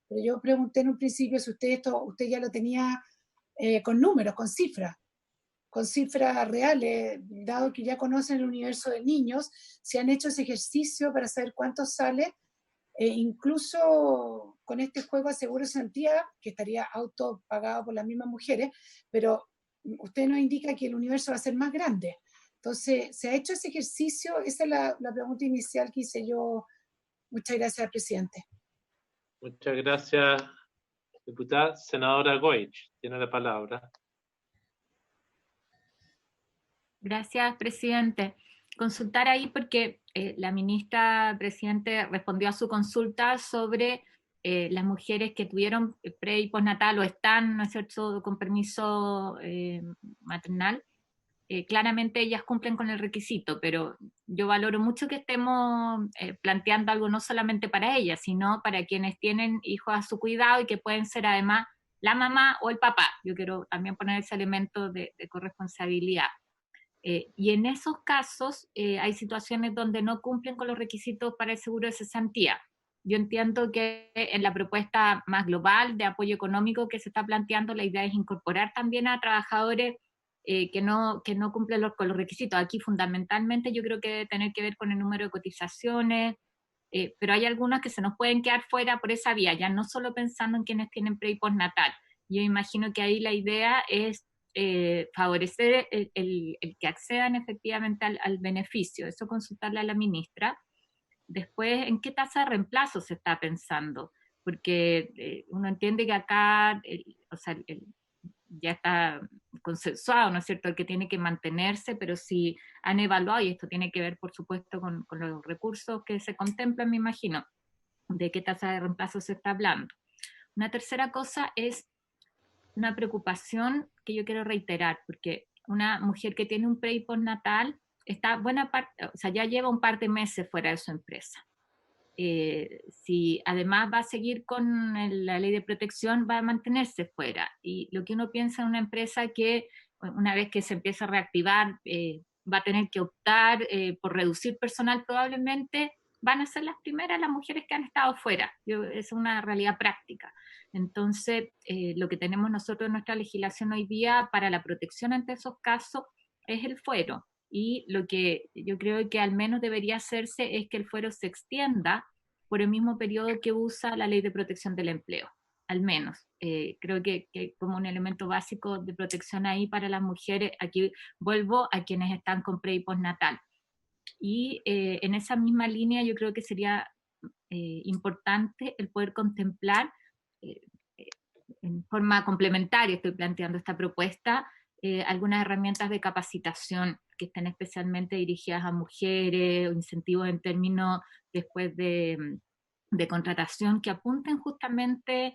pero yo pregunté en un principio si usted ya lo tenía con números, con cifras reales, dado que ya conocen el universo de niños, si han hecho ese ejercicio para saber cuánto sale, incluso con este juego de seguro de cesantía, que estaría autopagado por las mismas mujeres, pero usted nos indica que el universo va a ser más grande. Entonces, ¿se ha hecho ese ejercicio? Esa es la pregunta inicial que hice yo. Muchas gracias, presidente. Muchas gracias, diputada. Senadora Goich, tiene la palabra. Gracias, presidente. Consultar ahí porque la ministra, presidente, respondió a su consulta sobre las mujeres que tuvieron pre y postnatal o están, ¿no es cierto?, con permiso maternal. Claramente ellas cumplen con el requisito, pero yo valoro mucho que estemos planteando algo no solamente para ellas, sino para quienes tienen hijos a su cuidado y que pueden ser además la mamá o el papá. Yo quiero también poner ese elemento de corresponsabilidad. Y en esos casos hay situaciones donde no cumplen con los requisitos para el seguro de cesantía. Yo entiendo que en la propuesta más global de apoyo económico que se está planteando, la idea es incorporar también a trabajadores que no cumplen con los requisitos. Aquí fundamentalmente yo creo que debe tener que ver con el número de cotizaciones, pero hay algunas que se nos pueden quedar fuera por esa vía, ya no solo pensando en quienes tienen pre y postnatal. Yo imagino que ahí la idea es favorecer el que accedan efectivamente al beneficio. Eso consultarle a la ministra. Después, ¿en qué tasa de reemplazo se está pensando? Porque uno entiende que acá, ya está consensuado, ¿no es cierto?, el que tiene que mantenerse, pero si han evaluado, y esto tiene que ver, por supuesto, con los recursos que se contemplan, me imagino, de qué tasa de reemplazo se está hablando. Una tercera cosa es una preocupación que yo quiero reiterar, porque una mujer que tiene un pre y postnatal está buena parte, o sea, ya lleva un par de meses fuera de su empresa. Si además va a seguir con la ley de protección, va a mantenerse fuera. Y lo que uno piensa en una empresa que una vez que se empieza a reactivar, va a tener que optar por reducir personal, probablemente van a ser las primeras las mujeres que han estado fuera. Es una realidad práctica. Entonces, lo que tenemos nosotros en nuestra legislación hoy día para la protección ante esos casos es el fuero. Y lo que yo creo que al menos debería hacerse es que el fuero se extienda por el mismo periodo que usa la Ley de Protección del Empleo, al menos. Creo que como un elemento básico de protección ahí para las mujeres, aquí vuelvo a quienes están con pre y postnatal. Y en esa misma línea yo creo que sería importante el poder contemplar en forma complementaria, estoy planteando esta propuesta, algunas herramientas de capacitación que estén especialmente dirigidas a mujeres, o incentivos en términos después de contratación que apunten justamente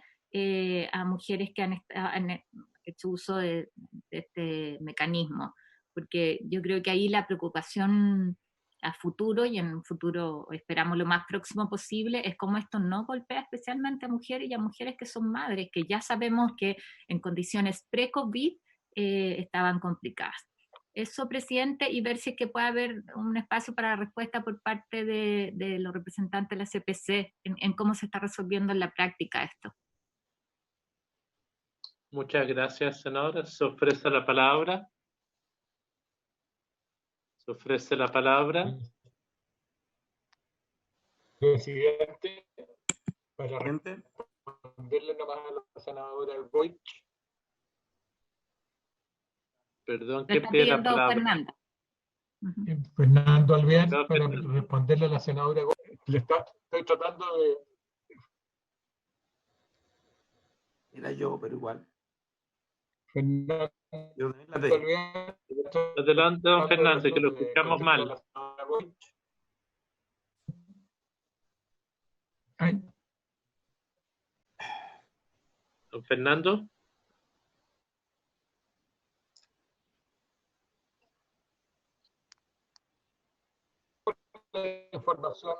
a mujeres que han hecho uso de este mecanismo, porque yo creo que ahí la preocupación a futuro, y en un futuro esperamos lo más próximo posible, es cómo esto no golpea especialmente a mujeres y a mujeres que son madres, que ya sabemos que en condiciones pre-COVID estaban complicadas. Eso, presidente, y ver si es que puede haber un espacio para respuesta por parte de los representantes de la CPC en cómo se está resolviendo en la práctica esto. Muchas gracias, senadora. Se ofrece la palabra. Se ofrece la palabra. Presidente, para responderle nomás a la senadora Boich. Perdón, Le que está pide la pidiendo palabra. Fernanda. Fernando Alvear, Claro, para Fernando. responderle a la senadora Boich. Estoy tratando de... Era yo, pero igual. Fernando Yo también la tengo. Alvear, Adelante, don Fernando, que lo de escuchamos contestar a mal. la senadora Boich. Ay, Don Fernando. la información.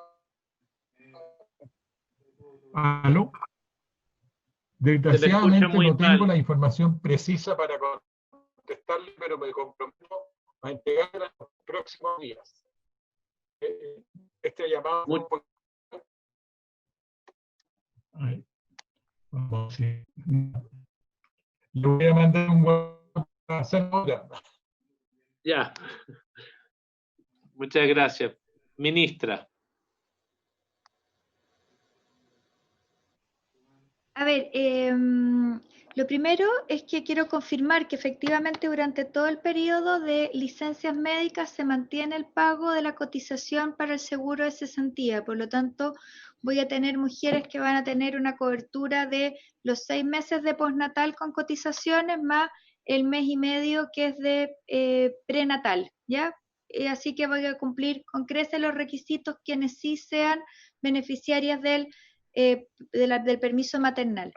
¿Aló? Desgraciadamente muy no tengo mal. la información precisa para contestarle, pero me comprometo a entregarla en los próximos días. Este llamado fue un poquito... Ay, vamos, sí. Le voy a mandar un WhatsApp a la senadora. Ya. Muchas gracias. Ministra. A ver, lo primero es que quiero confirmar que efectivamente durante todo el periodo de licencias médicas se mantiene el pago de la cotización para el seguro de cesantía. Por lo tanto, voy a tener mujeres que van a tener una cobertura de los 6 meses de postnatal con cotizaciones más el mes y medio que es de prenatal, ¿ya? Así que voy a cumplir con creces los requisitos quienes sí sean beneficiarias del permiso maternal.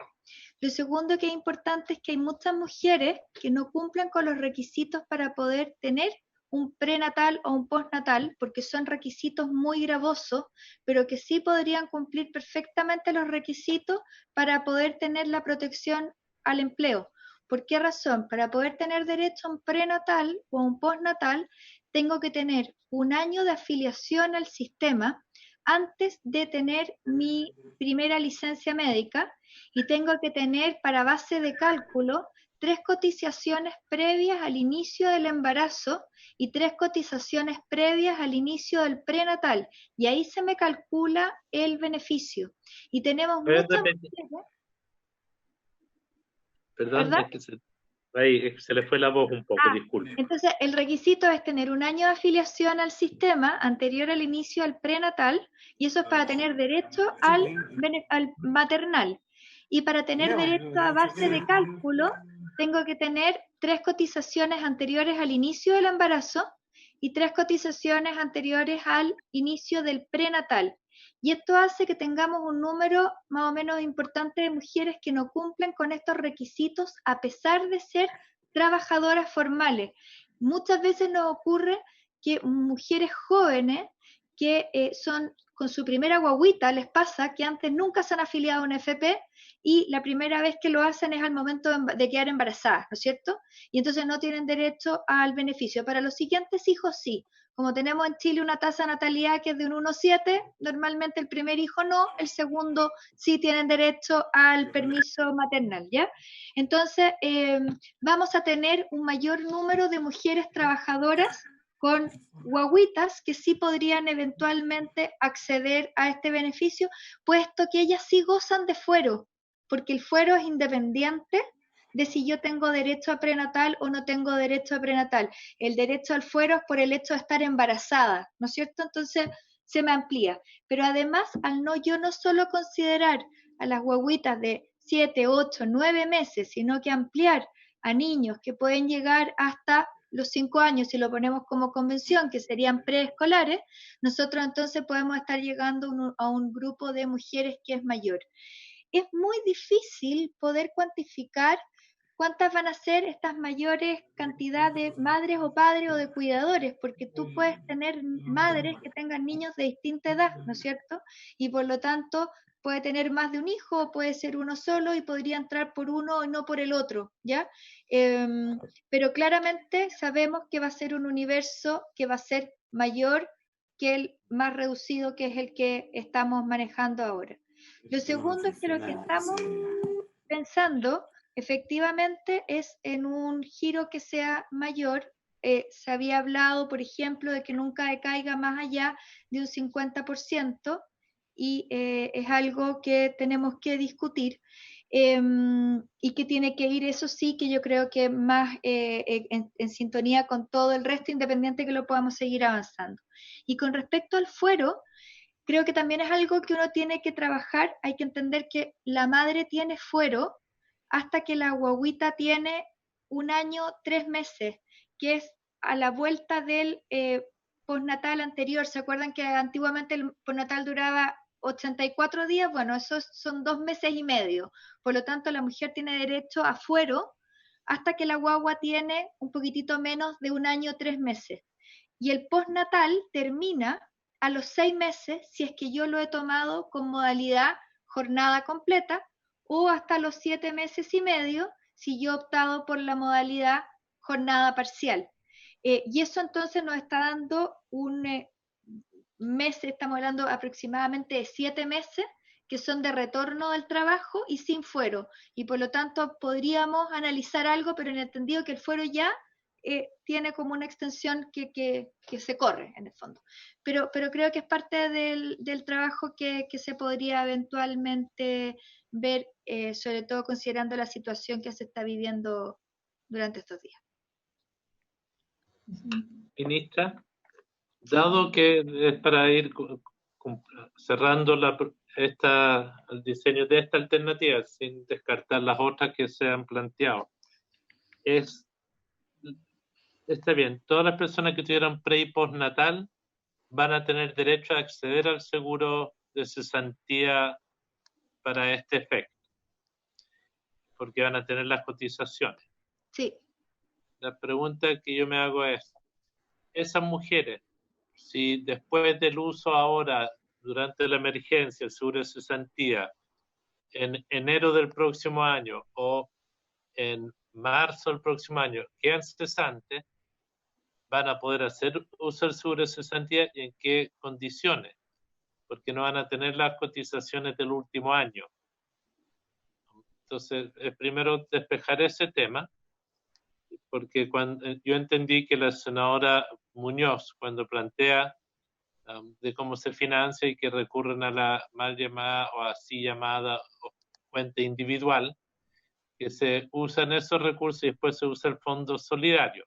Lo segundo que es importante es que hay muchas mujeres que no cumplen con los requisitos para poder tener un prenatal o un postnatal, porque son requisitos muy gravosos, pero que sí podrían cumplir perfectamente los requisitos para poder tener la protección al empleo. ¿Por qué razón? Para poder tener derecho a un prenatal o a un postnatal, tengo que tener 1 año de afiliación al sistema antes de tener mi primera licencia médica, y tengo que tener para base de cálculo 3 cotizaciones previas al inicio del embarazo y 3 cotizaciones previas al inicio del prenatal, y ahí se me calcula el beneficio. Y tenemos muchas mujeres, Perdón, ¿verdad? es que se le fue la voz un poco, disculpe. Entonces, el requisito es tener 1 año de afiliación al sistema anterior al inicio del prenatal, y eso es para tener derecho al maternal. Y para tener derecho a base de cálculo, tengo que tener 3 cotizaciones anteriores al inicio del embarazo y 3 cotizaciones anteriores al inicio del prenatal. Y esto hace que tengamos un número más o menos importante de mujeres que no cumplen con estos requisitos a pesar de ser trabajadoras formales. Muchas veces nos ocurre que mujeres jóvenes que son con su primera guagüita, les pasa que antes nunca se han afiliado a una FP y la primera vez que lo hacen es al momento de quedar embarazadas, ¿no es cierto? Y entonces no tienen derecho al beneficio. Para los siguientes hijos sí. Como tenemos en Chile una tasa de natalidad que es de un 1,7, normalmente el primer hijo no, el segundo sí tienen derecho al permiso maternal, ¿ya? Entonces, vamos a tener un mayor número de mujeres trabajadoras con guaguitas que sí podrían eventualmente acceder a este beneficio, puesto que ellas sí gozan de fuero, porque el fuero es independiente de si yo tengo derecho a prenatal o no tengo derecho a prenatal. El derecho al fuero es por el hecho de estar embarazada, ¿no es cierto? Entonces, se me amplía. Pero además, yo no solo considerar a las guaguitas de 7, 8, 9 meses, sino que ampliar a niños que pueden llegar hasta los 5 años, si lo ponemos como convención, que serían preescolares, nosotros entonces podemos estar llegando a un grupo de mujeres que es mayor. Es muy difícil poder cuantificar cuántas van a ser estas mayores cantidades de madres o padres o de cuidadores, porque tú puedes tener madres que tengan niños de distinta edad, ¿no es cierto? Y por lo tanto puede tener más de un hijo, o puede ser uno solo y podría entrar por uno y no por el otro, ¿ya? Pero claramente sabemos que va a ser un universo que va a ser mayor que el más reducido, que es el que estamos manejando ahora. Lo segundo es que lo que estamos pensando efectivamente es en un giro que sea mayor. Se había hablado, por ejemplo, de que nunca decaiga más allá de un 50%, y es algo que tenemos que discutir, y que tiene que ir, eso sí, que yo creo que más en sintonía con todo el resto, independiente que lo podamos seguir avanzando. Y con respecto al fuero, creo que también es algo que uno tiene que trabajar. Hay que entender que la madre tiene fuero hasta que la guaguita tiene 1 año, 3 meses, que es a la vuelta del postnatal anterior. ¿Se acuerdan que antiguamente el postnatal duraba 84 días? Bueno, esos son 2 meses y medio. Por lo tanto, la mujer tiene derecho a fuero hasta que la guagua tiene un poquitito menos de 1 año, 3 meses. Y el postnatal termina a los 6 meses, si es que yo lo he tomado con modalidad jornada completa, o hasta los 7 meses y medio, si yo he optado por la modalidad jornada parcial. Y eso entonces nos está dando un mes, estamos hablando aproximadamente de 7 meses, que son de retorno del trabajo y sin fuero. Y por lo tanto podríamos analizar algo, pero en entendido que el fuero ya tiene como una extensión que se corre en el fondo. Pero creo que es parte del trabajo que se podría eventualmente ver, sobre todo considerando la situación que se está viviendo durante estos días. Ministra, dado que es para ir cerrando el diseño de esta alternativa, sin descartar las otras que se han planteado, está bien, todas las personas que tuvieran pre y postnatal van a tener derecho a acceder al seguro de cesantía para este efecto, porque van a tener las cotizaciones. Sí. La pregunta que yo me hago es, esas mujeres, si después del uso ahora, durante la emergencia, el seguro de cesantía, en enero del próximo año o en marzo del próximo año, quedan cesantes, van a poder hacer uso del seguro de cesantía y en qué condiciones, porque no van a tener las cotizaciones del último año. Entonces, primero despejar ese tema, porque yo entendí que la senadora Muñoz, cuando plantea de cómo se financia y que recurren a la mal llamada o así llamada cuenta individual, que se usan esos recursos y después se usa el fondo solidario.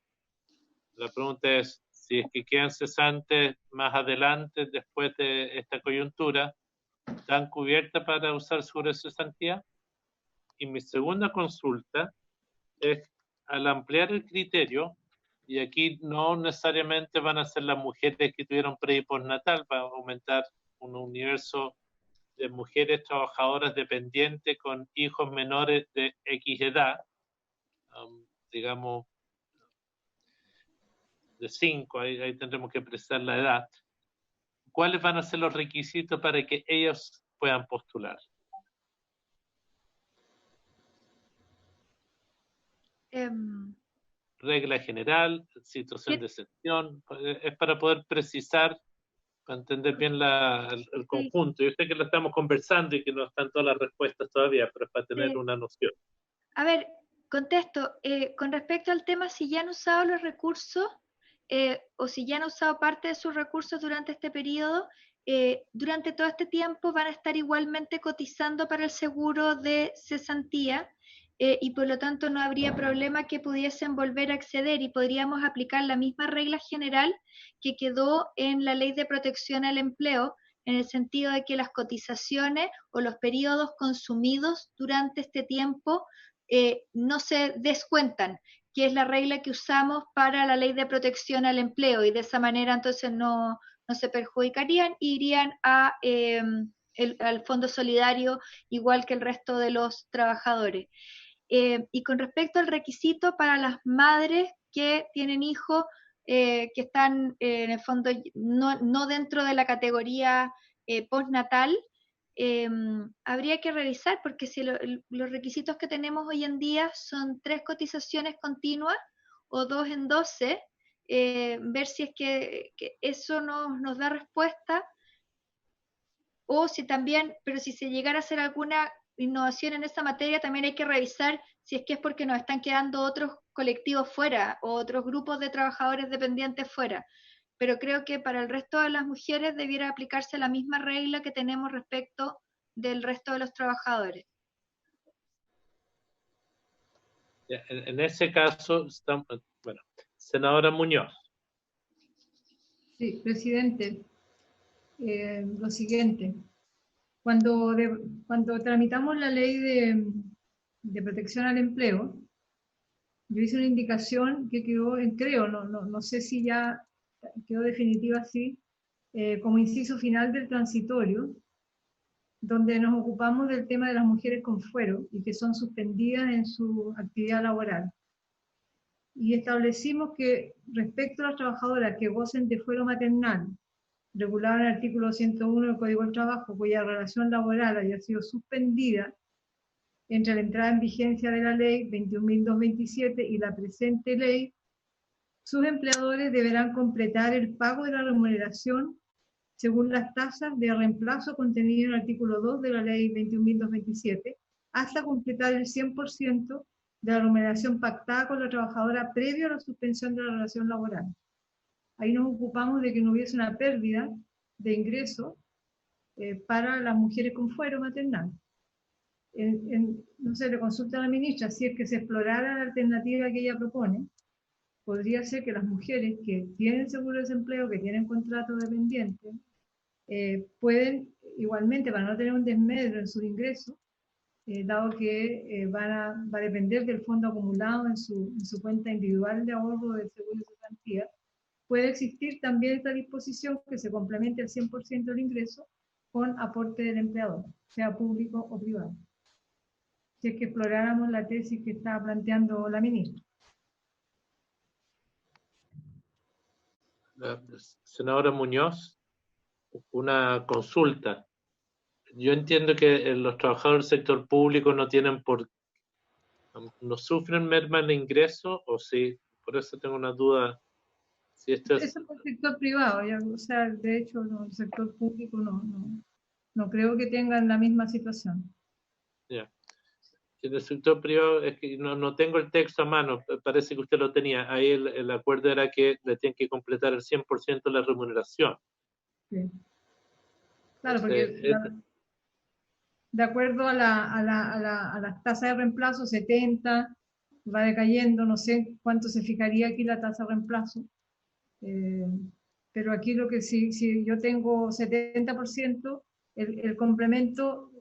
La pregunta es, si es que quedan cesantes más adelante, después de esta coyuntura, ¿están cubiertas para usar seguro de cesantía? Y mi segunda consulta es, al ampliar el criterio, y aquí no necesariamente van a ser las mujeres que tuvieron pre y postnatal, va a aumentar un universo de mujeres trabajadoras dependientes con hijos menores de X edad, digamos de 5, ahí tendremos que precisar la edad. ¿Cuáles van a ser los requisitos para que ellos puedan postular? Regla general, situación de excepción, es para poder precisar, para entender bien el conjunto. Yo sé que lo estamos conversando y que no están todas las respuestas todavía, pero es para tener una noción. A ver, contesto, con respecto al tema, si ya han usado los recursos, o si ya han usado parte de sus recursos durante este periodo, durante todo este tiempo van a estar igualmente cotizando para el seguro de cesantía, y por lo tanto no habría problema que pudiesen volver a acceder y podríamos aplicar la misma regla general que quedó en la Ley de Protección al Empleo, en el sentido de que las cotizaciones o los periodos consumidos durante este tiempo no se descuentan, que es la regla que usamos para la Ley de Protección al Empleo, y de esa manera entonces no se perjudicarían e irían al Fondo Solidario igual que el resto de los trabajadores. Y con respecto al requisito para las madres que tienen hijos que están en el fondo no dentro de la categoría postnatal, habría que revisar, porque si los requisitos que tenemos hoy en día son 3 cotizaciones continuas o 2 en 12, ver si es que eso nos da respuesta, o si también, pero si se llegara a hacer alguna innovación en esa materia, también hay que revisar si es que es porque nos están quedando otros colectivos fuera o otros grupos de trabajadores dependientes fuera. Pero creo que para el resto de las mujeres debiera aplicarse la misma regla que tenemos respecto del resto de los trabajadores. En ese caso, bueno, senadora Muñoz. Sí, presidente. Lo siguiente. Cuando tramitamos la ley de protección al empleo, yo hice una indicación que quedó, creo, no sé si ya quedó definitiva así, como inciso final del transitorio, donde nos ocupamos del tema de las mujeres con fuero y que son suspendidas en su actividad laboral. Y establecimos que respecto a las trabajadoras que gocen de fuero maternal, regulado en el artículo 101 del Código del Trabajo, cuya relación laboral haya sido suspendida entre la entrada en vigencia de la ley 21.227 y la presente ley, sus empleadores deberán completar el pago de la remuneración según las tasas de reemplazo contenidas en el artículo 2 de la ley 21.227, hasta completar el 100% de la remuneración pactada con la trabajadora previo a la suspensión de la relación laboral. Ahí nos ocupamos de que no hubiese una pérdida de ingresos para las mujeres con fuero maternal. No sé, le consulta a la ministra si es que se explorara la alternativa que ella propone. Podría ser que las mujeres que tienen seguro de desempleo, que tienen contrato dependiente, pueden igualmente, para no tener un desmedro en sus ingresos, dado que va a depender del fondo acumulado en su cuenta individual de ahorro del seguro de cesantía, puede existir también esta disposición que se complemente al 100% del ingreso con aporte del empleador, sea público o privado. Si es que exploráramos la tesis que estaba planteando la ministra. Senadora Muñoz, una consulta. Yo entiendo que los trabajadores del sector público no sufren merma en ingreso, o sí, por eso tengo una duda. Si esto es... Eso es el sector privado, o sea, de hecho, no, el sector público no creo que tengan la misma situación. Ya. En el sector privado, es que no tengo el texto a mano, parece que usted lo tenía. Ahí el acuerdo era que le tienen que completar el 100% de la remuneración. Sí. Claro, porque de acuerdo a las tasas de reemplazo, 70, va decayendo, no sé cuánto se fijaría aquí la tasa de reemplazo. Pero aquí lo que si yo tengo 70%, el complemento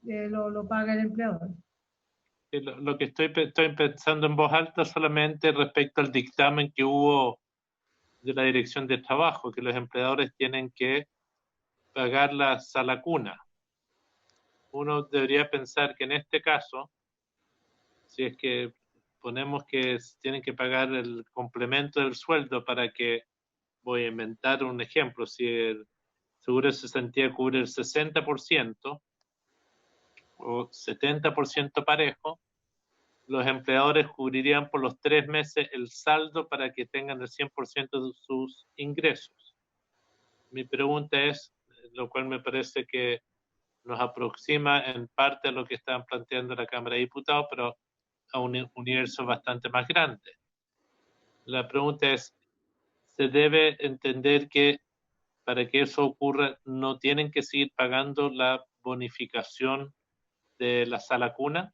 lo paga el empleador. Lo que estoy pensando en voz alta solamente respecto al dictamen que hubo de la Dirección de Trabajo, que los empleadores tienen que pagar la sala cuna. Uno debería pensar que en este caso, si es que ponemos que tienen que pagar el complemento del sueldo para que, voy a inventar un ejemplo, si el seguro de cesantía cubre el 60% o 70% parejo, los empleadores cubrirían por los 3 meses el saldo para que tengan el 100% de sus ingresos. Mi pregunta es, lo cual me parece que nos aproxima en parte a lo que están planteando la Cámara de Diputados, pero a un universo bastante más grande. La pregunta es, ¿se debe entender que para que eso ocurra no tienen que seguir pagando la bonificación de la sala cuna?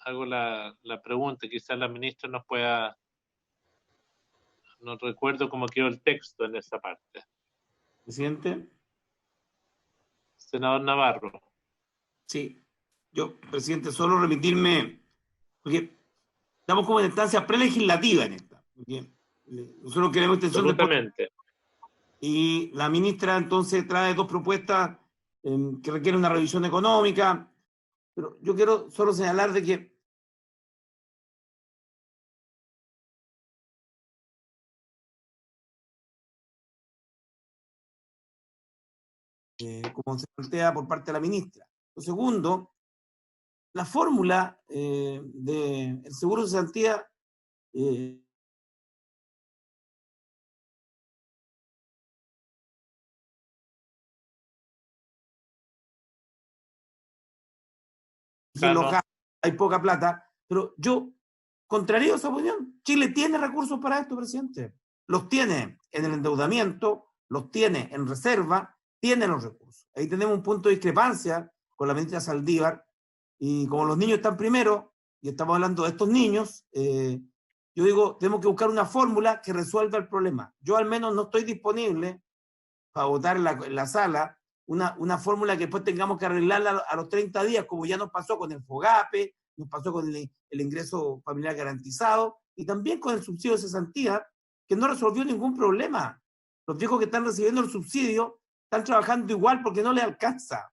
hago la pregunta, quizás la ministra nos pueda, no recuerdo cómo quedó el texto en esa parte. Presidente. Senador Navarro. Sí, yo, presidente, solo remitirme, porque estamos como en instancia prelegislativa en esta, porque nosotros queremos extensión de Absolutamente. y la ministra entonces trae dos propuestas que requieren una revisión económica, pero yo quiero solo señalar de que como se plantea por parte de la ministra. Lo segundo, la fórmula del seguro de cesantía hay poca plata, pero yo contrario esa opinión. Chile tiene recursos para esto, presidente. Los tiene en el endeudamiento, los tiene en reserva, tiene los recursos. Ahí tenemos un punto de discrepancia con la ministra Saldívar, y como los niños están primero, y estamos hablando de estos niños, yo digo, tenemos que buscar una fórmula que resuelva el problema. Yo al menos no estoy disponible para votar en la sala una fórmula que después tengamos que arreglarla a los 30 días, como ya nos pasó con el FOGAPE, nos pasó con el ingreso familiar garantizado, y también con el subsidio de cesantía, que no resolvió ningún problema. Los viejos que están recibiendo el subsidio están trabajando igual porque no les alcanza.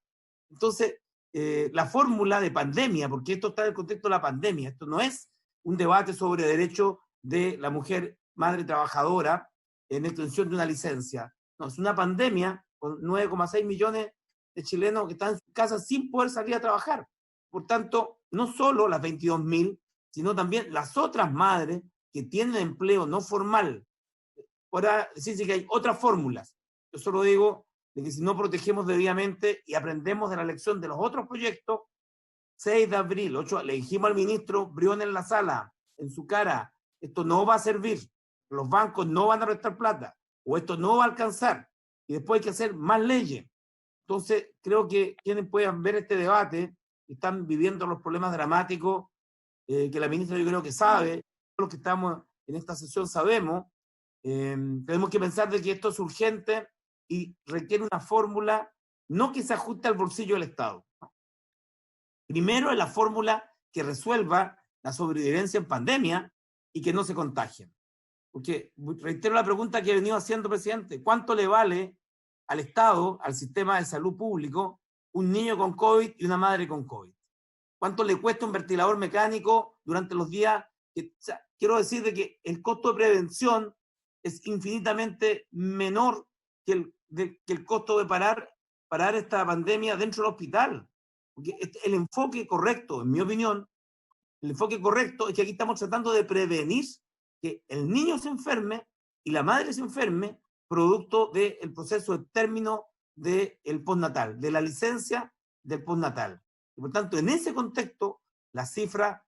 Entonces, la fórmula de pandemia, porque esto está en el contexto de la pandemia, esto no es un debate sobre derecho de la mujer madre trabajadora en extensión de una licencia. No, es una pandemia con 9,6 millones de chilenos que están en sus casas sin poder salir a trabajar. Por tanto, no solo las 22.000, sino también las otras madres que tienen empleo no formal. Ahora, decirse que hay otras fórmulas. Yo solo digo de que si no protegemos debidamente y aprendemos de la lección de los otros proyectos, 6 de abril, 8, le dijimos al ministro Briones en la sala, en su cara, esto no va a servir, los bancos no van a prestar plata, o esto no va a alcanzar, y después hay que hacer más leyes. Entonces, creo que quienes puedan ver este debate, están viviendo los problemas dramáticos que la ministra yo creo que sabe, todos los que estamos en esta sesión sabemos, tenemos que pensar de que esto es urgente y requiere una fórmula no que se ajuste al bolsillo del Estado. Primero es la fórmula que resuelva la sobrevivencia en pandemia y que no se contagien. Porque, reitero la pregunta que he venido haciendo, presidente, ¿cuánto le vale al Estado, al sistema de salud público, un niño con COVID y una madre con COVID? ¿Cuánto le cuesta un ventilador mecánico durante los días? Quiero decir de que el costo de prevención es infinitamente menor que el costo de parar esta pandemia dentro del hospital. Porque el enfoque correcto, en mi opinión, el enfoque correcto es que aquí estamos tratando de prevenir que el niño se enferme y la madre se enferme producto del proceso de término del postnatal, de la licencia del postnatal. Y por tanto, en ese contexto, las cifras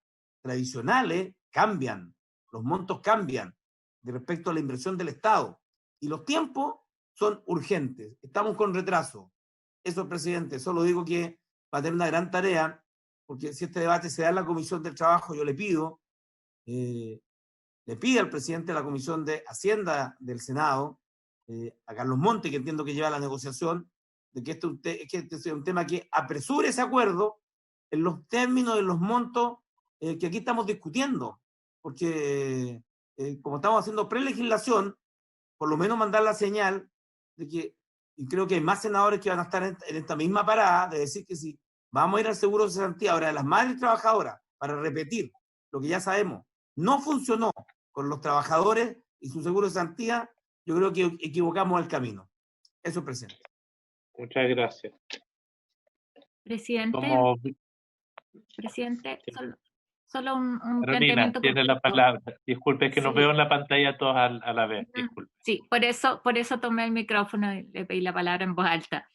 tradicionales cambian, los montos cambian de respecto a la inversión del Estado. Y los tiempos son urgentes. Estamos con retraso. Eso, presidente, solo digo que va a tener una gran tarea, porque si este debate se da en la Comisión del Trabajo, yo le pido, le pide al presidente de la Comisión de Hacienda del Senado, a Carlos Monte, que entiendo que lleva la negociación, de que este sea un tema que apresure ese acuerdo en los términos, en los montos que aquí estamos discutiendo, porque como estamos haciendo prelegislación, por lo menos mandar la señal de que, y creo que hay más senadores que van a estar en esta misma parada, de decir que si vamos a ir al seguro de cesantía ahora de las madres trabajadoras, para repetir lo que ya sabemos, no funcionó con los trabajadores y su seguro de cesantía, yo creo que equivocamos el camino. Eso, presidente. Muchas gracias. Presidente, solo un Carolina, planteamiento. tiene la palabra. Disculpe, es que Sí. nos veo en la pantalla todos a la vez. Disculpe. Sí, por eso tomé el micrófono y le pedí la palabra en voz alta.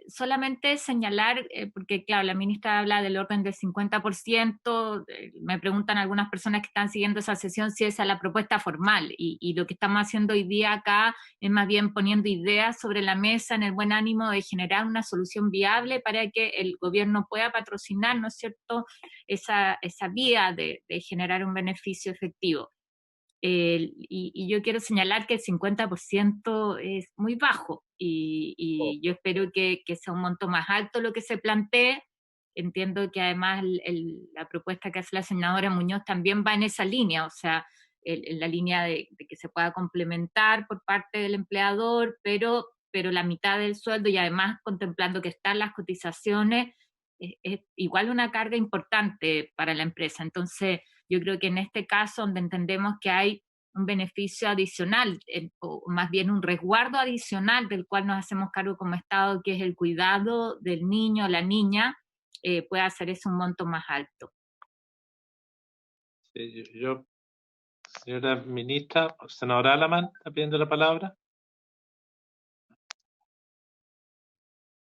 Solamente señalar, porque claro, la ministra habla del orden del 50%, me preguntan algunas personas que están siguiendo esa sesión si esa es la propuesta formal, y lo que estamos haciendo hoy día acá es más bien poniendo ideas sobre la mesa en el buen ánimo de generar una solución viable para que el gobierno pueda patrocinar, ¿no es cierto?, esa vía de generar un beneficio efectivo. Y yo quiero señalar que el 50% es muy bajo y yo espero que sea un monto más alto lo que se plantee. Entiendo que además la propuesta que hace la senadora Muñoz también va en esa línea, o sea, en la línea de que se pueda complementar por parte del empleador, pero la mitad del sueldo, y además contemplando que están las cotizaciones, es igual una carga importante para la empresa. Entonces, yo creo que en este caso, donde entendemos que hay un beneficio adicional, o más bien un resguardo adicional del cual nos hacemos cargo como Estado, que es el cuidado del niño o la niña, puede hacer eso un monto más alto. Sí, señora ministra, senadora Alaman, ¿está pidiendo la palabra?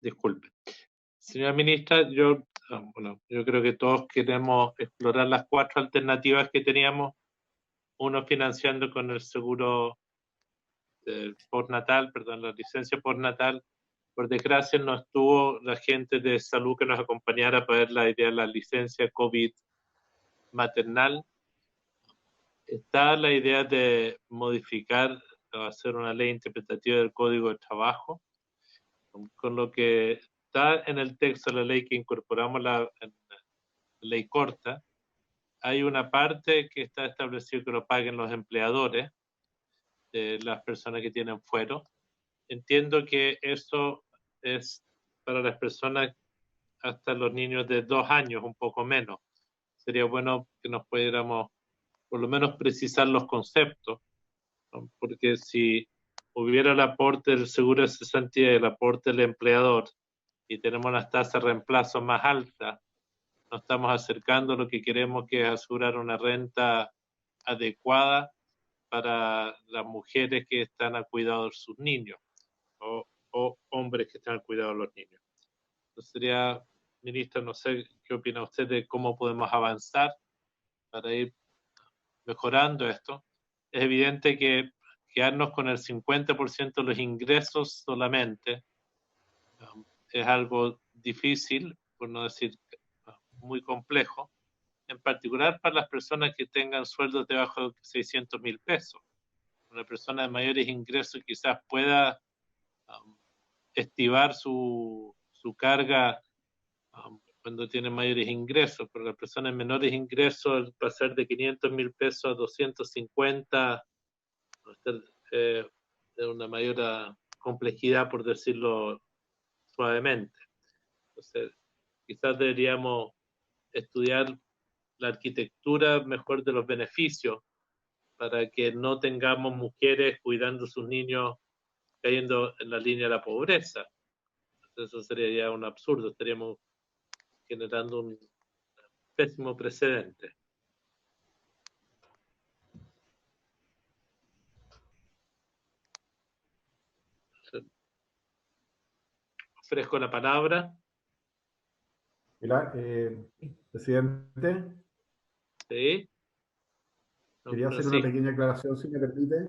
Disculpe. Señora ministra, yo creo que todos queremos explorar las 4 alternativas que teníamos, uno financiando con el seguro postnatal, perdón, la licencia postnatal. Por desgracia no estuvo la gente de salud que nos acompañara para ver la idea de la licencia COVID maternal. Está la idea de modificar o hacer una ley interpretativa del Código de Trabajo, con lo que está en el texto de la ley que incorporamos en la ley corta. Hay una parte que está establecido que lo paguen los empleadores de las personas que tienen fuero. Entiendo que eso es para las personas hasta los niños de 2 años, un poco menos. Sería bueno que nos pudiéramos por lo menos precisar los conceptos, ¿no? Porque si hubiera el aporte del seguro de cesantía y el aporte del empleador y tenemos las tasas de reemplazo más altas, nos estamos acercando a lo que queremos, que es asegurar una renta adecuada para las mujeres que están al cuidado de sus niños o hombres que están al cuidado de los niños. Entonces sería, ministra, no sé qué opina usted de cómo podemos avanzar para ir mejorando esto. Es evidente que quedarnos con el 50% de los ingresos solamente es algo difícil, por no decir muy complejo, en particular para las personas que tengan sueldos debajo de 600.000 pesos. Una persona de mayores ingresos quizás pueda estivar su carga cuando tiene mayores ingresos, pero las personas de menores ingresos, al pasar de 500.000 pesos a 250, de una mayor complejidad, por decirlo suavemente. Entonces, quizás deberíamos estudiar la arquitectura mejor de los beneficios para que no tengamos mujeres cuidando a sus niños cayendo en la línea de la pobreza. Entonces, eso sería ya un absurdo, estaríamos generando un pésimo precedente. Ofrezco la palabra. Mira, presidente. Sí. Quería hacer una pequeña aclaración, si me permite.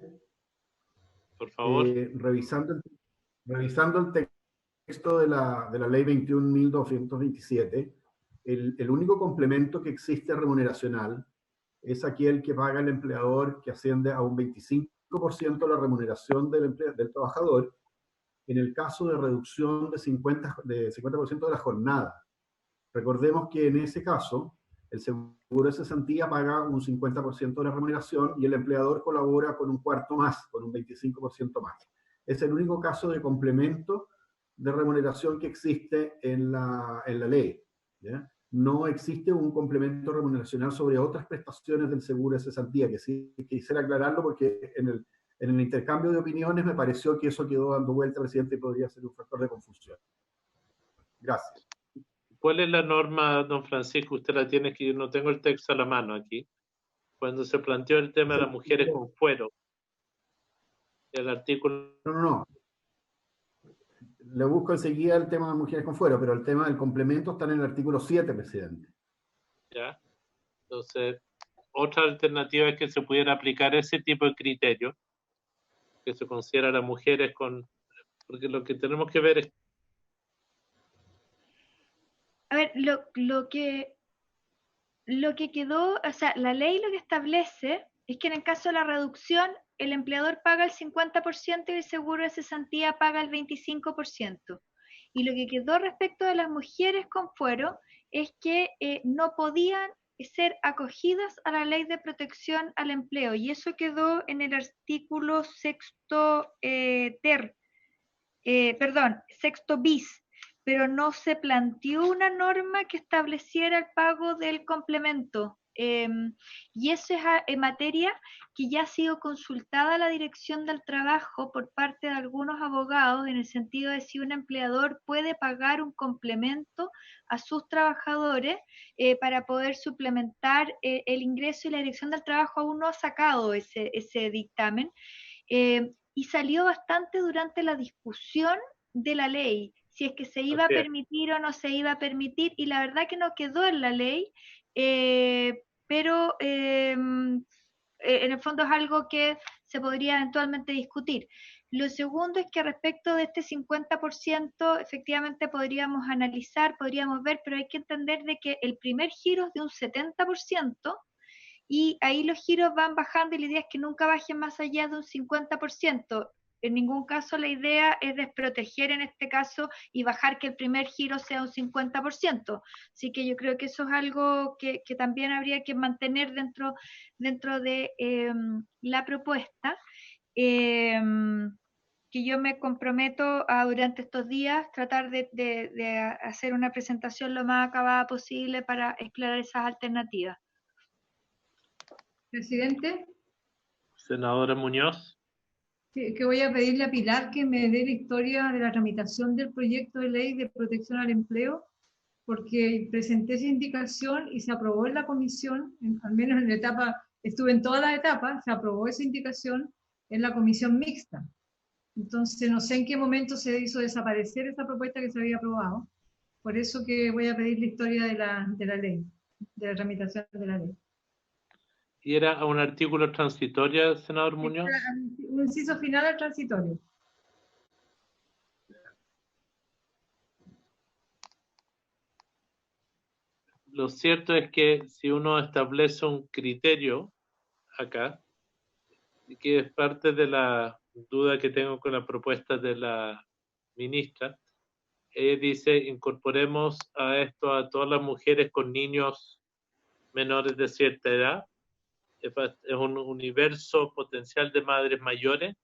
Por favor. Revisando el texto de la ley 21.227, el único complemento que existe remuneracional es aquel que paga el empleador, que asciende a un 25% de la remuneración del trabajador, en el caso de reducción de 50% de la jornada. Recordemos que en ese caso, el seguro de cesantía paga un 50% de la remuneración y el empleador colabora con un cuarto más, con un 25% más. Es el único caso de complemento de remuneración que existe en la ley, ¿ya? No existe un complemento remuneracional sobre otras prestaciones del seguro de cesantía, que sí quisiera aclararlo porque en el intercambio de opiniones me pareció que eso quedó dando vuelta, presidente, y podría ser un factor de confusión. Gracias. ¿Cuál es la norma, don Francisco? Usted la tiene, que yo no tengo el texto a la mano aquí. Cuando se planteó el tema de las mujeres con fuero, el artículo... No. le busco enseguida el tema de mujeres con fuero, pero el tema del complemento está en el artículo 7, presidente. ¿Ya? Entonces, otra alternativa es que se pudiera aplicar ese tipo de criterio, que se considera a las mujeres con... Porque lo que tenemos que ver es... A ver, lo que quedó, o sea, la ley lo que establece es que en el caso de la reducción, el empleador paga el 50% y el seguro de cesantía paga el 25%. Y lo que quedó respecto de las mujeres con fuero es que no podían ser acogidas a la ley de protección al empleo. Y eso quedó en el artículo sexto sexto bis, pero no se planteó una norma que estableciera el pago del complemento. Y eso es en materia que ya ha sido consultada a la Dirección del Trabajo por parte de algunos abogados en el sentido de si un empleador puede pagar un complemento a sus trabajadores para poder suplementar el ingreso, y la Dirección del Trabajo aún no ha sacado ese dictamen. Y salió bastante durante la discusión de la ley, si es que se iba a permitir o no se iba a permitir, y la verdad que no quedó en la ley, pero en el fondo es algo que se podría eventualmente discutir. Lo segundo es que respecto de este 50%, efectivamente podríamos analizar, podríamos ver, pero hay que entender de que el primer giro es de un 70%, y ahí los giros van bajando y la idea es que nunca bajen más allá de un 50%. En ningún caso la idea es desproteger en este caso y bajar que el primer giro sea un 50%. Así que yo creo que eso es algo que también habría que mantener dentro de la propuesta. Que yo me comprometo a durante estos días tratar de hacer una presentación lo más acabada posible para explorar esas alternativas. Presidente, Senadora Muñoz. que voy a pedirle a Pilar que me dé la historia de la tramitación del proyecto de ley de protección al empleo, porque presenté esa indicación y se aprobó en la comisión, al menos en la etapa, estuve en todas las etapas, se aprobó esa indicación en la comisión mixta. Entonces no sé en qué momento se hizo desaparecer esa propuesta que se había aprobado. Por eso que voy a pedir la historia de la ley, de la tramitación de la ley. ¿Y era un artículo transitorio, senador Muñoz? Un inciso final al transitorio. Lo cierto es que si uno establece un criterio acá, que es parte de la duda que tengo con la propuesta de la ministra, ella dice, incorporemos a esto a todas las mujeres con niños menores de cierta edad. Es un universo potencial de madres mayores.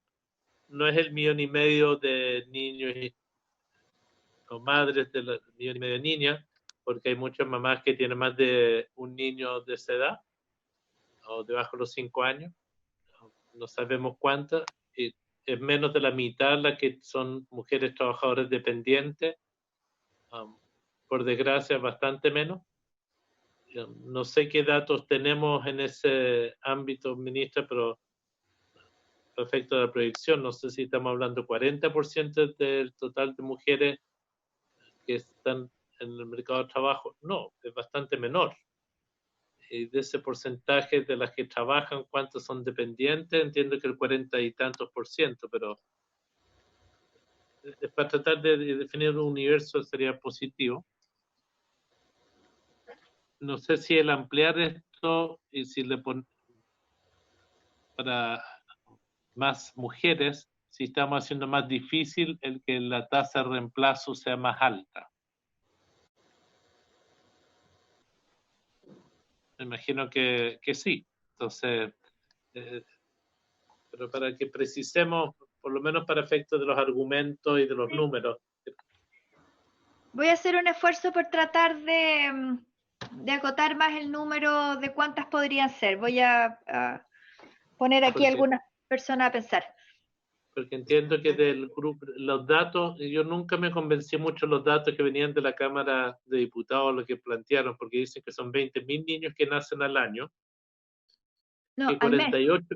No es el 1,5 millones de niños o madres de 1,5 millones de niñas, porque hay muchas mamás que tienen más de un niño de esa edad, o debajo de los 5 años, no sabemos cuántas, y es menos de la mitad las que son mujeres trabajadoras dependientes, por desgracia bastante menos. No sé qué datos tenemos en ese ámbito, ministra, pero respecto a la proyección, no sé si estamos hablando 40% del total de mujeres que están en el mercado de trabajo. No, es bastante menor. Y de ese porcentaje de las que trabajan, ¿cuántos son dependientes? Entiendo que el 40 y tantos %, pero para tratar de definir un universo sería positivo. No sé si el ampliar esto y si le ponen para más mujeres, si estamos haciendo más difícil el que la tasa de reemplazo sea más alta. Me imagino que sí. Entonces, pero para que precisemos, por lo menos para efectos de los argumentos y de los números. Voy a hacer un esfuerzo por tratar de acotar más el número de cuántas podrían ser. Voy a poner aquí algunas personas a pensar. Porque entiendo que del grupo, los datos, yo nunca me convencí mucho los datos que venían de la Cámara de Diputados, lo que plantearon, porque dicen que son 20.000 niños que nacen al año. No, que 48,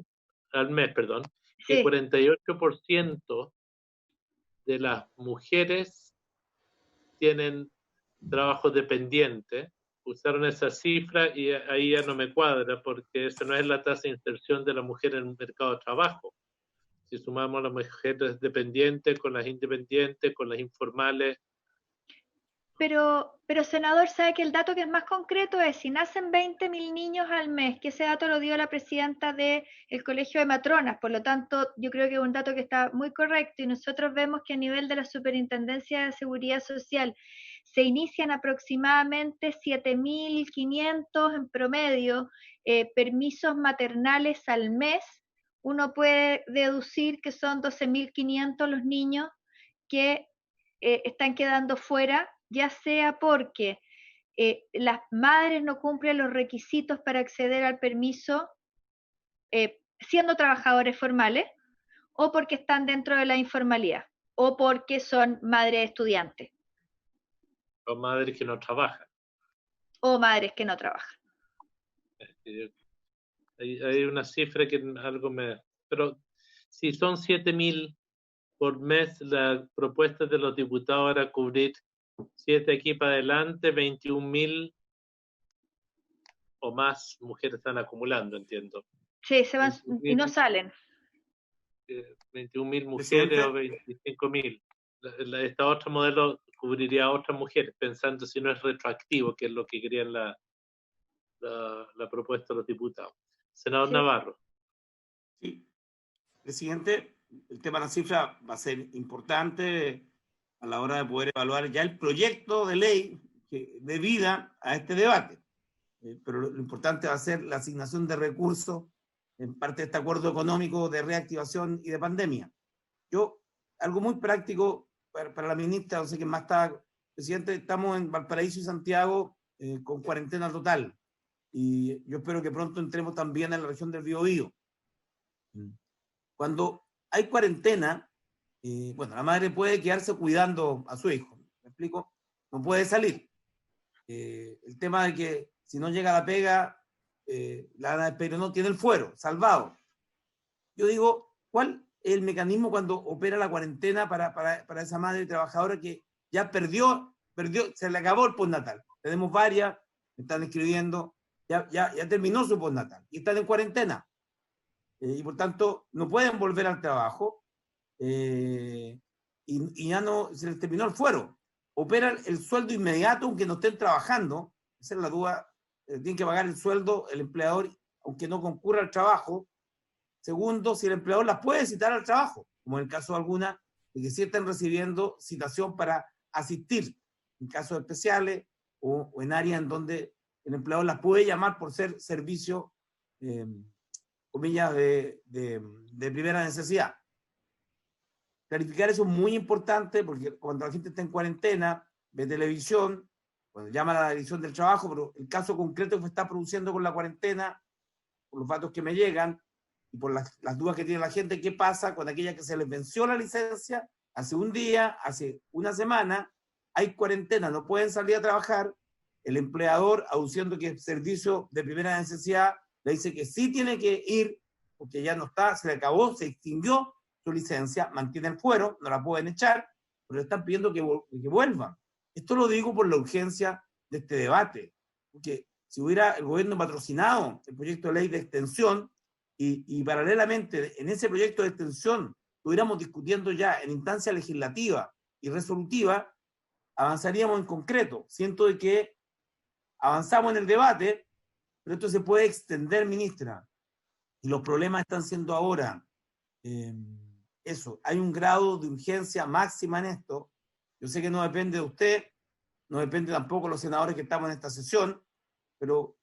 al mes, perdón, sí. que 48% de las mujeres tienen trabajo dependiente. Usaron esa cifra y ahí ya no me cuadra, porque esa no es la tasa de inserción de la mujer en el mercado de trabajo. Si sumamos a las mujeres dependientes con las independientes, con las informales. Pero, senador, sabe que el dato que es más concreto es si nacen 20.000 niños al mes, que ese dato lo dio la presidenta del Colegio de Matronas, por lo tanto, yo creo que es un dato que está muy correcto, y nosotros vemos que a nivel de la Superintendencia de Seguridad Social se inician aproximadamente 7.500 en promedio permisos maternales al mes. Uno puede deducir que son 12.500 los niños que están quedando fuera, ya sea porque las madres no cumplen los requisitos para acceder al permiso siendo trabajadores formales, o porque están dentro de la informalidad, o porque son madres estudiantes. O madres que no trabajan. O madres que no trabajan. Hay una cifra que algo me... Pero si son 7.000 por mes, la propuesta de los diputados era cubrir 7 aquí para adelante, 21.000 o más mujeres están acumulando, entiendo. Sí, se van y no salen. 21.000 mujeres o 25.000. Este otro modelo cubriría a otras mujeres, pensando si no es retroactivo, que es lo que querían la propuesta de los diputados. Senador Navarro. Sí. Presidente, el tema de la cifra va a ser importante a la hora de poder evaluar ya el proyecto de ley que dé vida a este debate. Pero lo importante va a ser la asignación de recursos en parte de este acuerdo económico de reactivación y de pandemia. Algo muy práctico para la ministra, no sé quién más está, presidente, estamos en Valparaíso y Santiago con cuarentena total. Y yo espero que pronto entremos también en la región del Biobío. Cuando hay cuarentena, bueno, la madre puede quedarse cuidando a su hijo, ¿me explico? No puede salir. El tema de que si no llega a la pega, pero no tiene el fuero, salvado. Yo digo, ¿cuál es el mecanismo cuando opera la cuarentena para esa madre trabajadora que ya perdió, se le acabó el postnatal? Tenemos varias, me están escribiendo, ya terminó su postnatal y están en cuarentena. Y por tanto no pueden volver al trabajo y ya no se les terminó el fuero. Operan el sueldo inmediato aunque no estén trabajando, esa es la duda, tienen que pagar el sueldo el empleador aunque no concurra al trabajo. Segundo, si el empleador las puede citar al trabajo, como en el caso de algunas de que sí están recibiendo citación para asistir en casos especiales o en áreas en donde el empleador las puede llamar por ser servicio comillas, de primera necesidad. Clarificar eso es muy importante porque cuando la gente está en cuarentena, ve televisión, cuando llama a la dirección del trabajo, pero el caso concreto que se está produciendo con la cuarentena, por los datos que me llegan y por las dudas que tiene la gente, ¿qué pasa con aquella que se les venció la licencia hace un día, hace una semana, hay cuarentena, no pueden salir a trabajar, el empleador, aduciendo que es servicio de primera necesidad, le dice que sí tiene que ir, porque ya no está, se le acabó, se extinguió su licencia, mantiene el fuero, no la pueden echar, pero le están pidiendo que vuelvan. Esto lo digo por la urgencia de este debate, porque si hubiera el gobierno patrocinado el proyecto de ley de extensión y paralelamente en ese proyecto de extensión estuviéramos discutiendo ya en instancia legislativa y resolutiva, avanzaríamos en concreto. Siento de que avanzamos en el debate, pero esto se puede extender, ministra. Y los problemas están siendo ahora eso. Hay un grado de urgencia máxima en esto. Yo sé que no depende de usted, no depende tampoco de los senadores que estamos en esta sesión, pero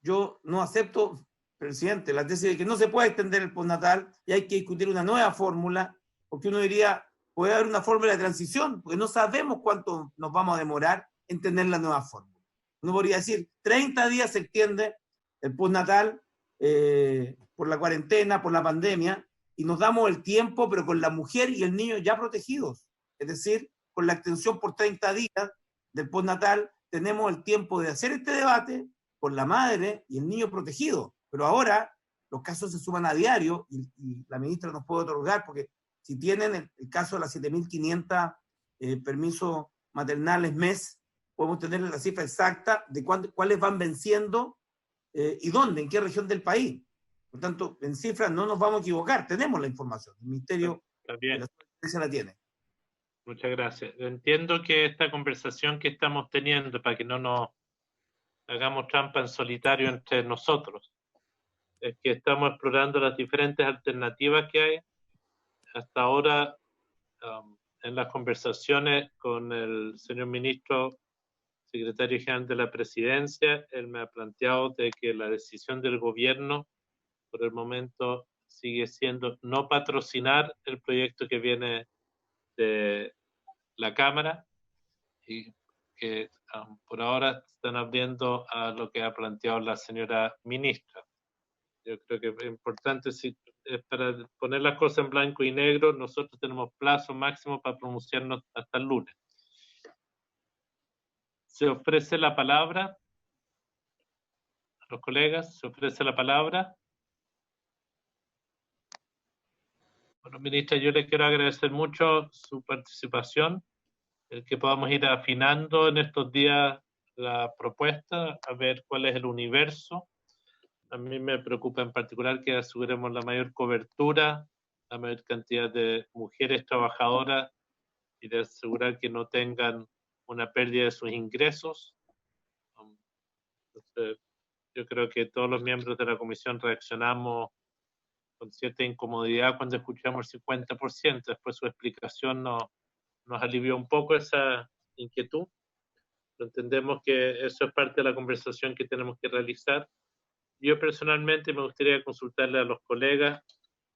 yo no acepto, presidente, la tesis de que no se puede extender el postnatal y hay que discutir una nueva fórmula, porque uno diría, puede haber una fórmula de transición, porque no sabemos cuánto nos vamos a demorar en tener la nueva fórmula. Uno podría decir, 30 días se extiende el postnatal por la cuarentena, por la pandemia, y nos damos el tiempo, pero con la mujer y el niño ya protegidos. Es decir, con la extensión por 30 días del postnatal, tenemos el tiempo de hacer este debate con la madre y el niño protegido. Pero ahora los casos se suman a diario y la ministra nos puede otorgar, porque Si tienen el caso de las 7.500 permisos maternales mes, podemos tener la cifra exacta de cuáles van venciendo y dónde, en qué región del país. Por tanto, en cifras no nos vamos a equivocar, tenemos la información. El Ministerio de la Presidencia la tiene. Muchas gracias. Entiendo que esta conversación que estamos teniendo, para que no nos hagamos trampa en solitario entre nosotros, es que estamos explorando las diferentes alternativas que hay. Hasta ahora, en las conversaciones con el señor ministro, secretario general de la Presidencia, él me ha planteado de que la decisión del gobierno, por el momento, sigue siendo no patrocinar el proyecto que viene de la Cámara, y que por ahora están abriendo a lo que ha planteado la señora ministra. Yo creo que es importante, si es para poner las cosas en blanco y negro, nosotros tenemos plazo máximo para pronunciarnos hasta el lunes. Se ofrece la palabra a los colegas, se ofrece la palabra. Bueno, ministra, yo le quiero agradecer mucho su participación, el que podamos ir afinando en estos días la propuesta, a ver cuál es el universo. A mí me preocupa en particular que aseguremos la mayor cobertura, la mayor cantidad de mujeres trabajadoras y de asegurar que no tengan una pérdida de sus ingresos. Entonces, yo creo que todos los miembros de la comisión reaccionamos con cierta incomodidad cuando escuchamos el 50%. Después su explicación nos alivió un poco esa inquietud. Pero entendemos que eso es parte de la conversación que tenemos que realizar. Yo personalmente me gustaría consultarle a los colegas.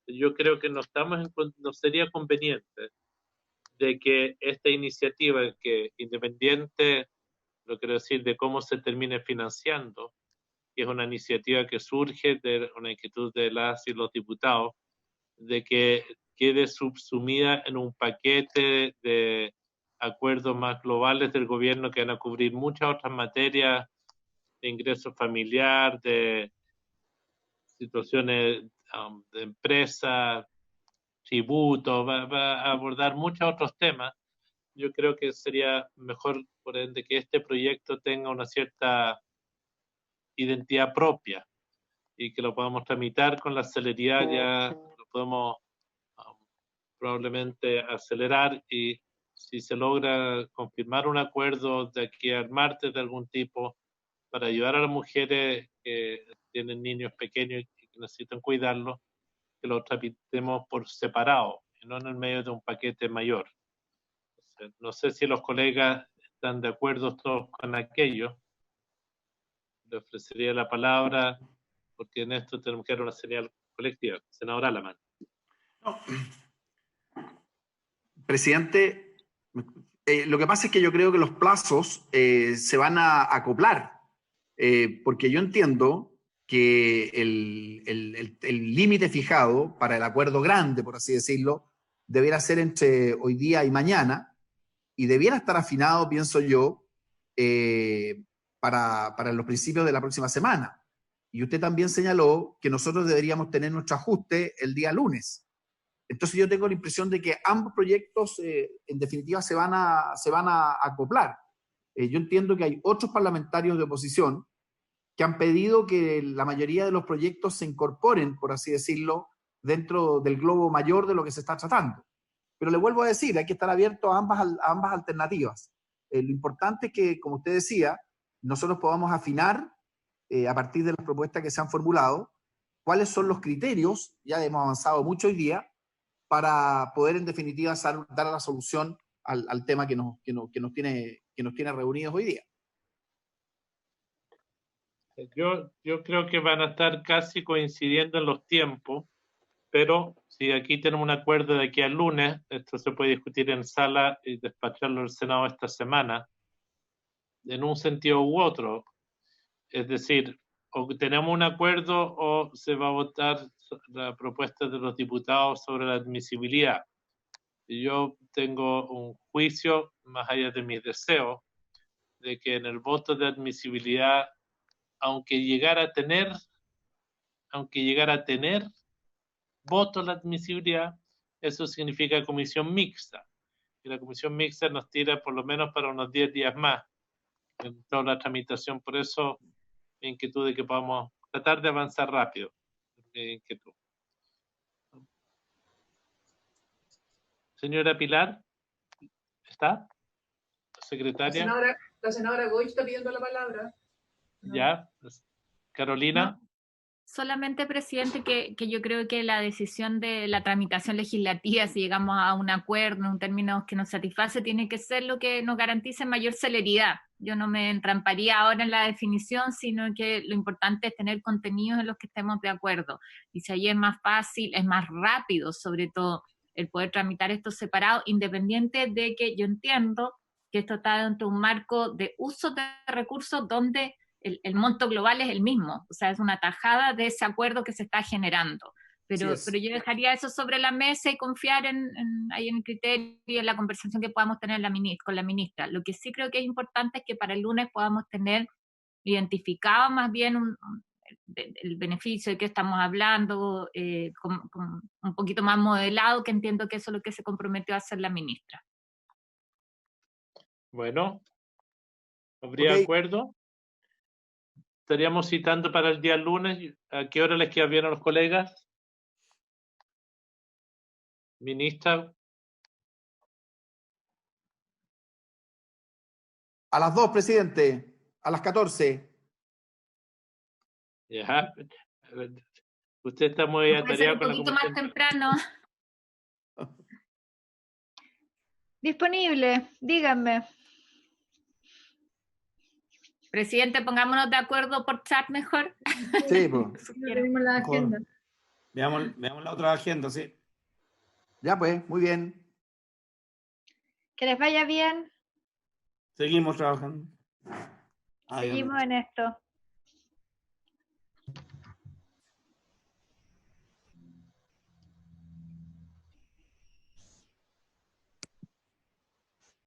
Yo creo que no sería conveniente de que esta iniciativa, que independiente, lo quiero decir, de cómo se termine financiando, que es una iniciativa que surge de una inquietud de las y los diputados, de que quede subsumida en un paquete de acuerdos más globales del gobierno que van a cubrir muchas otras materias de ingreso familiar, de situaciones de empresa, tributos, va a abordar muchos otros temas. Yo creo que sería mejor, por ende, que este proyecto tenga una cierta identidad propia y que lo podamos tramitar con la celeridad, ya lo podemos probablemente acelerar, y si se logra confirmar un acuerdo de aquí al martes de algún tipo para ayudar a las mujeres que tienen niños pequeños y que necesitan cuidarlos, que lo tramitemos por separado y no en el medio de un paquete mayor. Entonces, no sé si los colegas están de acuerdo todos con aquello. Le ofrecería la palabra, porque en esto tenemos que dar una señal colectiva. Senadora Alamán. No. Presidente, lo que pasa es que yo creo que los plazos se van a acoplar, porque yo entiendo que el límite fijado para el acuerdo grande, por así decirlo, debiera ser entre hoy día y mañana, y debiera estar afinado, pienso yo, para los principios de la próxima semana. Y usted también señaló que nosotros deberíamos tener nuestro ajuste el día lunes. Entonces yo tengo la impresión de que ambos proyectos en definitiva se van a acoplar. Yo entiendo que hay otros parlamentarios de oposición que han pedido que la mayoría de los proyectos se incorporen, por así decirlo, dentro del globo mayor de lo que se está tratando. Pero le vuelvo a decir, hay que estar abierto a ambas alternativas. Lo importante es que, como usted decía, nosotros podamos afinar a partir de las propuestas que se han formulado cuáles son los criterios, ya hemos avanzado mucho hoy día, para poder en definitiva dar la solución al tema que nos tiene reunidos hoy día. Yo creo que van a estar casi coincidiendo en los tiempos, pero si aquí tenemos un acuerdo de aquí al lunes, esto se puede discutir en sala y despacharlo al Senado esta semana, en un sentido u otro. Es decir, o tenemos un acuerdo o se va a votar la propuesta de los diputados sobre la admisibilidad. Y yo tengo un juicio, más allá de mis deseos, de que en el voto de admisibilidad, aunque llegara a tener voto la admisibilidad, eso significa comisión mixta. Y la comisión mixta nos tira por lo menos para unos 10 días más en toda la tramitación. Por eso, mi inquietud de que podamos tratar de avanzar rápido. Mi inquietud. Señora Pilar, ¿está? Secretaria. La senadora Goich está pidiendo la palabra. Ya. Carolina. No, solamente, presidente, que yo creo que la decisión de la tramitación legislativa, si llegamos a un acuerdo en términos que nos satisface, tiene que ser lo que nos garantice mayor celeridad. Yo no me entramparía ahora en la definición, sino que lo importante es tener contenidos en los que estemos de acuerdo. Y si ahí es más fácil, es más rápido, sobre todo, el poder tramitar esto separado, independiente de que yo entiendo que esto está dentro de un marco de uso de recursos donde el monto global es el mismo, o sea, es una tajada de ese acuerdo que se está generando. Pero yo dejaría eso sobre la mesa y confiar ahí en el criterio y en la conversación que podamos tener con la ministra. Lo que sí creo que es importante es que para el lunes podamos tener identificado más bien el beneficio de que estamos hablando, con un poquito más modelado, que entiendo que eso es lo que se comprometió a hacer la ministra. Bueno, ¿habría acuerdo? Estaríamos citando para el día lunes. ¿A qué hora les queda bien a los colegas? Ministra. A las 2, presidente. A las 14. Ya. Usted está muy atareado con la un poquito más temprano. Disponible, díganme. Presidente, pongámonos de acuerdo por chat mejor. Sí, pues. Tenemos la agenda. Veamos la otra agenda, sí. Ya pues, muy bien. Que les vaya bien. Seguimos trabajando. Seguimos en esto.